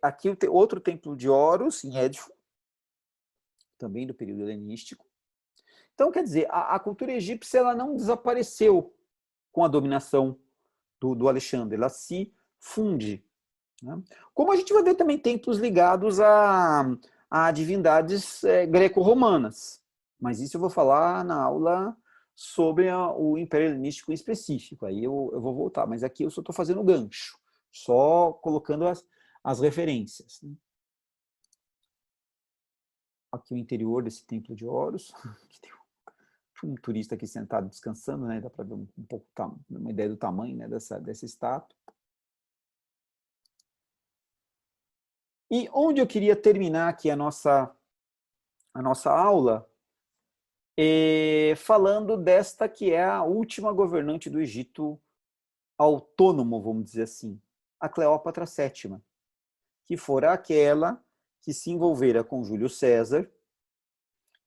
Aqui outro templo de Horus, em Édipo, também do período helenístico. Então, quer dizer, a cultura egípcia ela não desapareceu com a dominação do Alexandre, ela se funde. Né? Como a gente vai ver também templos ligados a divindades greco-romanas. Mas isso eu vou falar na aula sobre o Império Helenístico em específico. Aí eu vou voltar, mas aqui eu só estou fazendo o gancho, só colocando as referências. Aqui o interior desse templo de Horus, que tem um turista aqui sentado descansando, né? Dá para ver um pouco uma ideia do tamanho, né, dessa estátua. E onde eu queria terminar aqui a nossa aula falando desta que é a última governante do Egito autônomo, vamos dizer assim, a Cleópatra VII, que fora aquela que se envolvera com Júlio César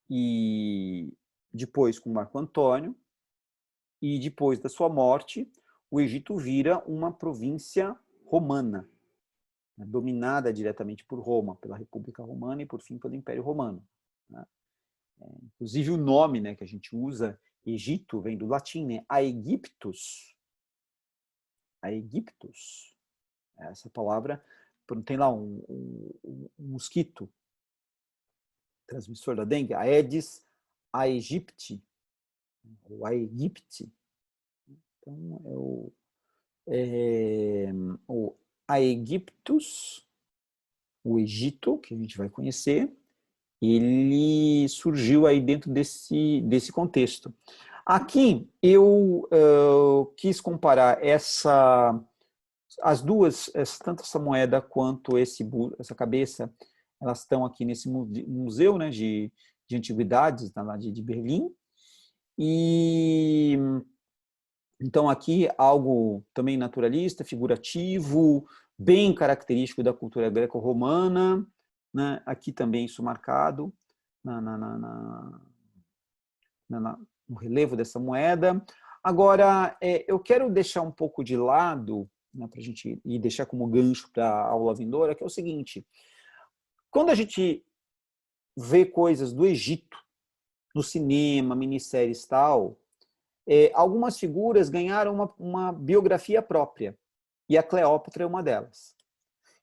e depois com Marco Antônio, e depois da sua morte, o Egito vira uma província romana, né, dominada diretamente por Roma, pela República Romana e, por fim, pelo Império Romano. Né? Inclusive, o nome, né, que a gente usa, Egito, vem do latim, né, Aegyptus. Aegyptus. Essa palavra, tem lá um mosquito, transmissor da dengue, Aedes aegypti, ou Aegypti. Então, o Aegyptus, o Egito, que a gente vai conhecer, ele surgiu aí dentro desse contexto. Aqui eu quis comparar as duas, tanto essa moeda quanto essa cabeça, elas estão aqui nesse museu, né, de antiguidades lá de Berlim. E então aqui algo também naturalista, figurativo, bem característico da cultura greco-romana, né? Aqui também isso marcado no relevo dessa moeda. Agora, eu quero deixar um pouco de lado, né, para a gente ir deixar como gancho para a aula vindoura, que é o seguinte: quando a gente vê coisas do Egito, no cinema, minisséries e tal, algumas figuras ganharam uma biografia própria, e a Cleópatra é uma delas.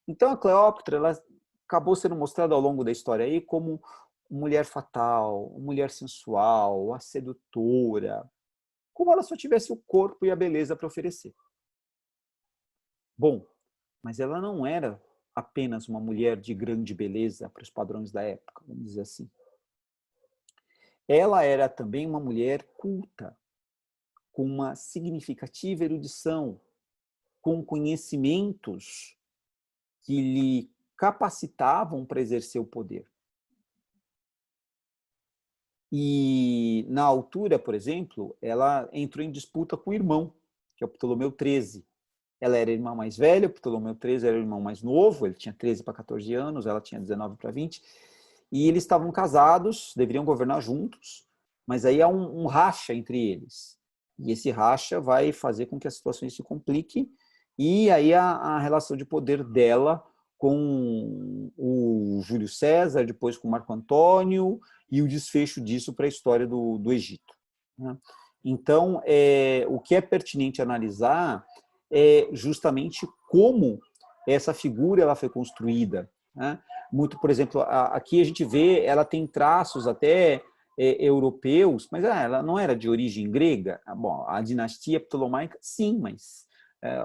Então, a Cleópatra ela acabou sendo mostrada ao longo da história aí como mulher fatal, mulher sensual, a sedutora, como ela só tivesse o corpo e a beleza para oferecer. Bom, mas ela não era apenas uma mulher de grande beleza para os padrões da época, vamos dizer assim. Ela era também uma mulher culta, com uma significativa erudição, com conhecimentos que lhe capacitavam para exercer o poder. E, na altura, por exemplo, ela entrou em disputa com o irmão, que é o Ptolomeu XIII. Ela era a irmã mais velha, o Ptolomeu XIII era o irmão mais novo, ele tinha 13 para 14 anos, ela tinha 19 para 20, e eles estavam casados, deveriam governar juntos, mas aí há um racha entre eles. E esse racha vai fazer com que a situação se complique, e aí a relação de poder dela com o Júlio César, depois com Marco Antônio, e o desfecho disso para a história do Egito. Né? Então, o que é pertinente analisar é justamente como essa figura ela foi construída. Né? Muito, por exemplo, aqui a gente vê, ela tem traços até europeus, mas ela não era de origem grega. Bom, a dinastia ptolomaica, sim, mas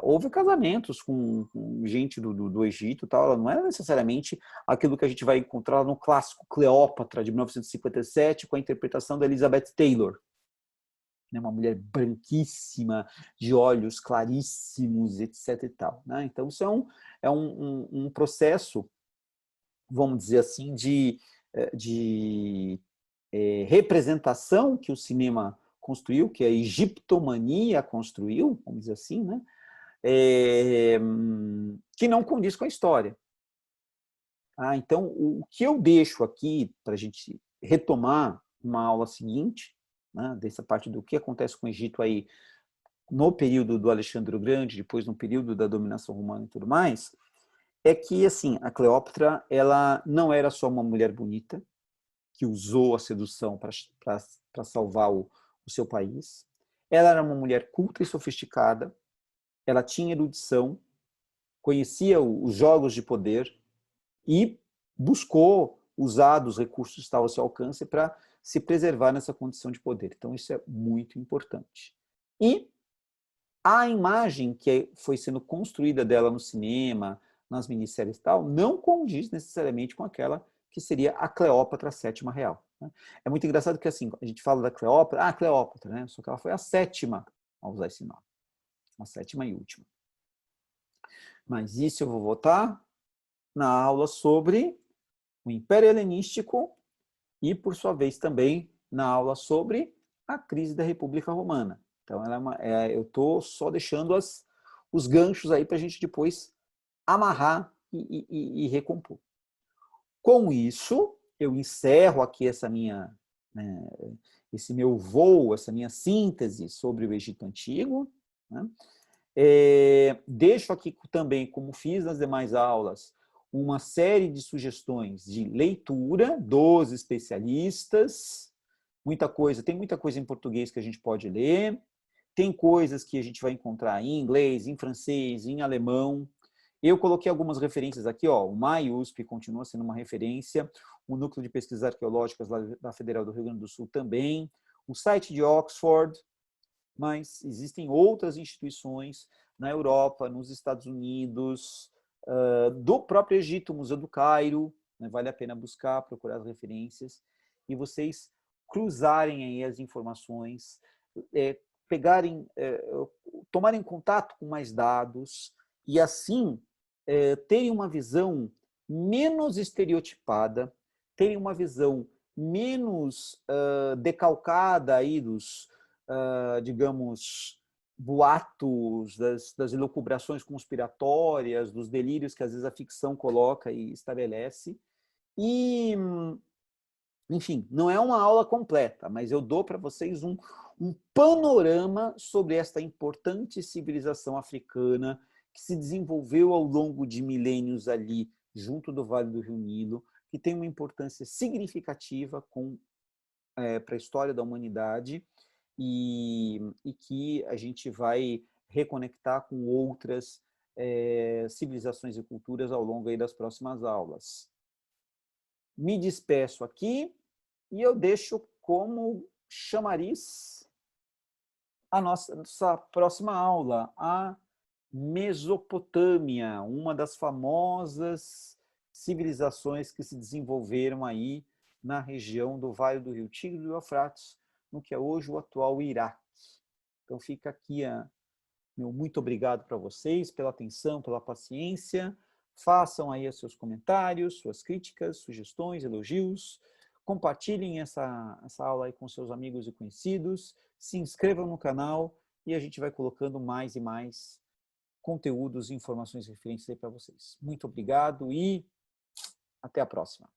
houve casamentos com gente do Egito, tal. Ela não era necessariamente aquilo que a gente vai encontrar no clássico Cleópatra, de 1957, com a interpretação da Elizabeth Taylor. Uma mulher branquíssima, de olhos claríssimos, etc. E tal, né? Então, isso é um processo, vamos dizer assim, de representação que o cinema construiu, que a egiptomania construiu, vamos dizer assim, né? Que não condiz com a história. Então, o que eu deixo aqui para a gente retomar uma aula seguinte, né, dessa parte do que acontece com o Egito aí no período do Alexandre o Grande, depois no período da dominação romana e tudo mais, é que assim, a Cleópatra ela não era só uma mulher bonita que usou a sedução para salvar o seu país. Ela era uma mulher culta e sofisticada, ela tinha erudição, conhecia os jogos de poder e buscou usar dos recursos que estavam ao seu alcance para se preservar nessa condição de poder. Então, isso é muito importante. E a imagem que foi sendo construída dela no cinema, nas minisséries e tal, não condiz necessariamente com aquela que seria a Cleópatra VII real. É muito engraçado que assim, a gente fala da Cleópatra, Cleópatra, né? Só que ela foi a sétima a usar esse nome. A sétima e última. Mas isso eu vou voltar na aula sobre o Império Helenístico e, por sua vez, também na aula sobre a crise da República Romana. Então, eu estou só deixando os ganchos aí para a gente depois amarrar e recompor. Com isso, eu encerro aqui essa minha, né, esse meu voo, essa minha síntese sobre o Egito Antigo. Né? Deixo aqui também, como fiz nas demais aulas, uma série de sugestões de leitura dos especialistas. Tem muita coisa em português que a gente pode ler, tem coisas que a gente vai encontrar em inglês, em francês, em alemão. Eu coloquei algumas referências aqui, ó, o MAI-USP continua sendo uma referência, o Núcleo de Pesquisas Arqueológicas da Federal do Rio Grande do Sul também, o site de Oxford, mas existem outras instituições na Europa, nos Estados Unidos, do próprio Egito, o Museu do Cairo, né, vale a pena buscar, procurar as referências, e vocês cruzarem aí as informações, tomarem contato com mais dados, e assim terem uma visão menos estereotipada, terem uma visão menos decalcada aí dos, digamos, boatos, das elucubrações conspiratórias, dos delírios que às vezes a ficção coloca e estabelece. E, enfim, não é uma aula completa, mas eu dou para vocês um panorama sobre esta importante civilização africana que se desenvolveu ao longo de milênios ali, junto do Vale do Rio Nilo, que tem uma importância significativa para a história da humanidade e que a gente vai reconectar com outras civilizações e culturas ao longo aí das próximas aulas. Me despeço aqui e eu deixo como chamariz a nossa próxima aula, a Mesopotâmia, uma das famosas civilizações que se desenvolveram aí na região do Vale do Rio Tigre e do Eufrates, no que é hoje o atual Iraque. Então fica aqui meu muito obrigado para vocês, pela atenção, pela paciência. Façam aí os seus comentários, suas críticas, sugestões, elogios. Compartilhem essa aula aí com seus amigos e conhecidos. Se inscrevam no canal e a gente vai colocando mais e mais conteúdos e informações referentes aí para vocês. Muito obrigado e até a próxima.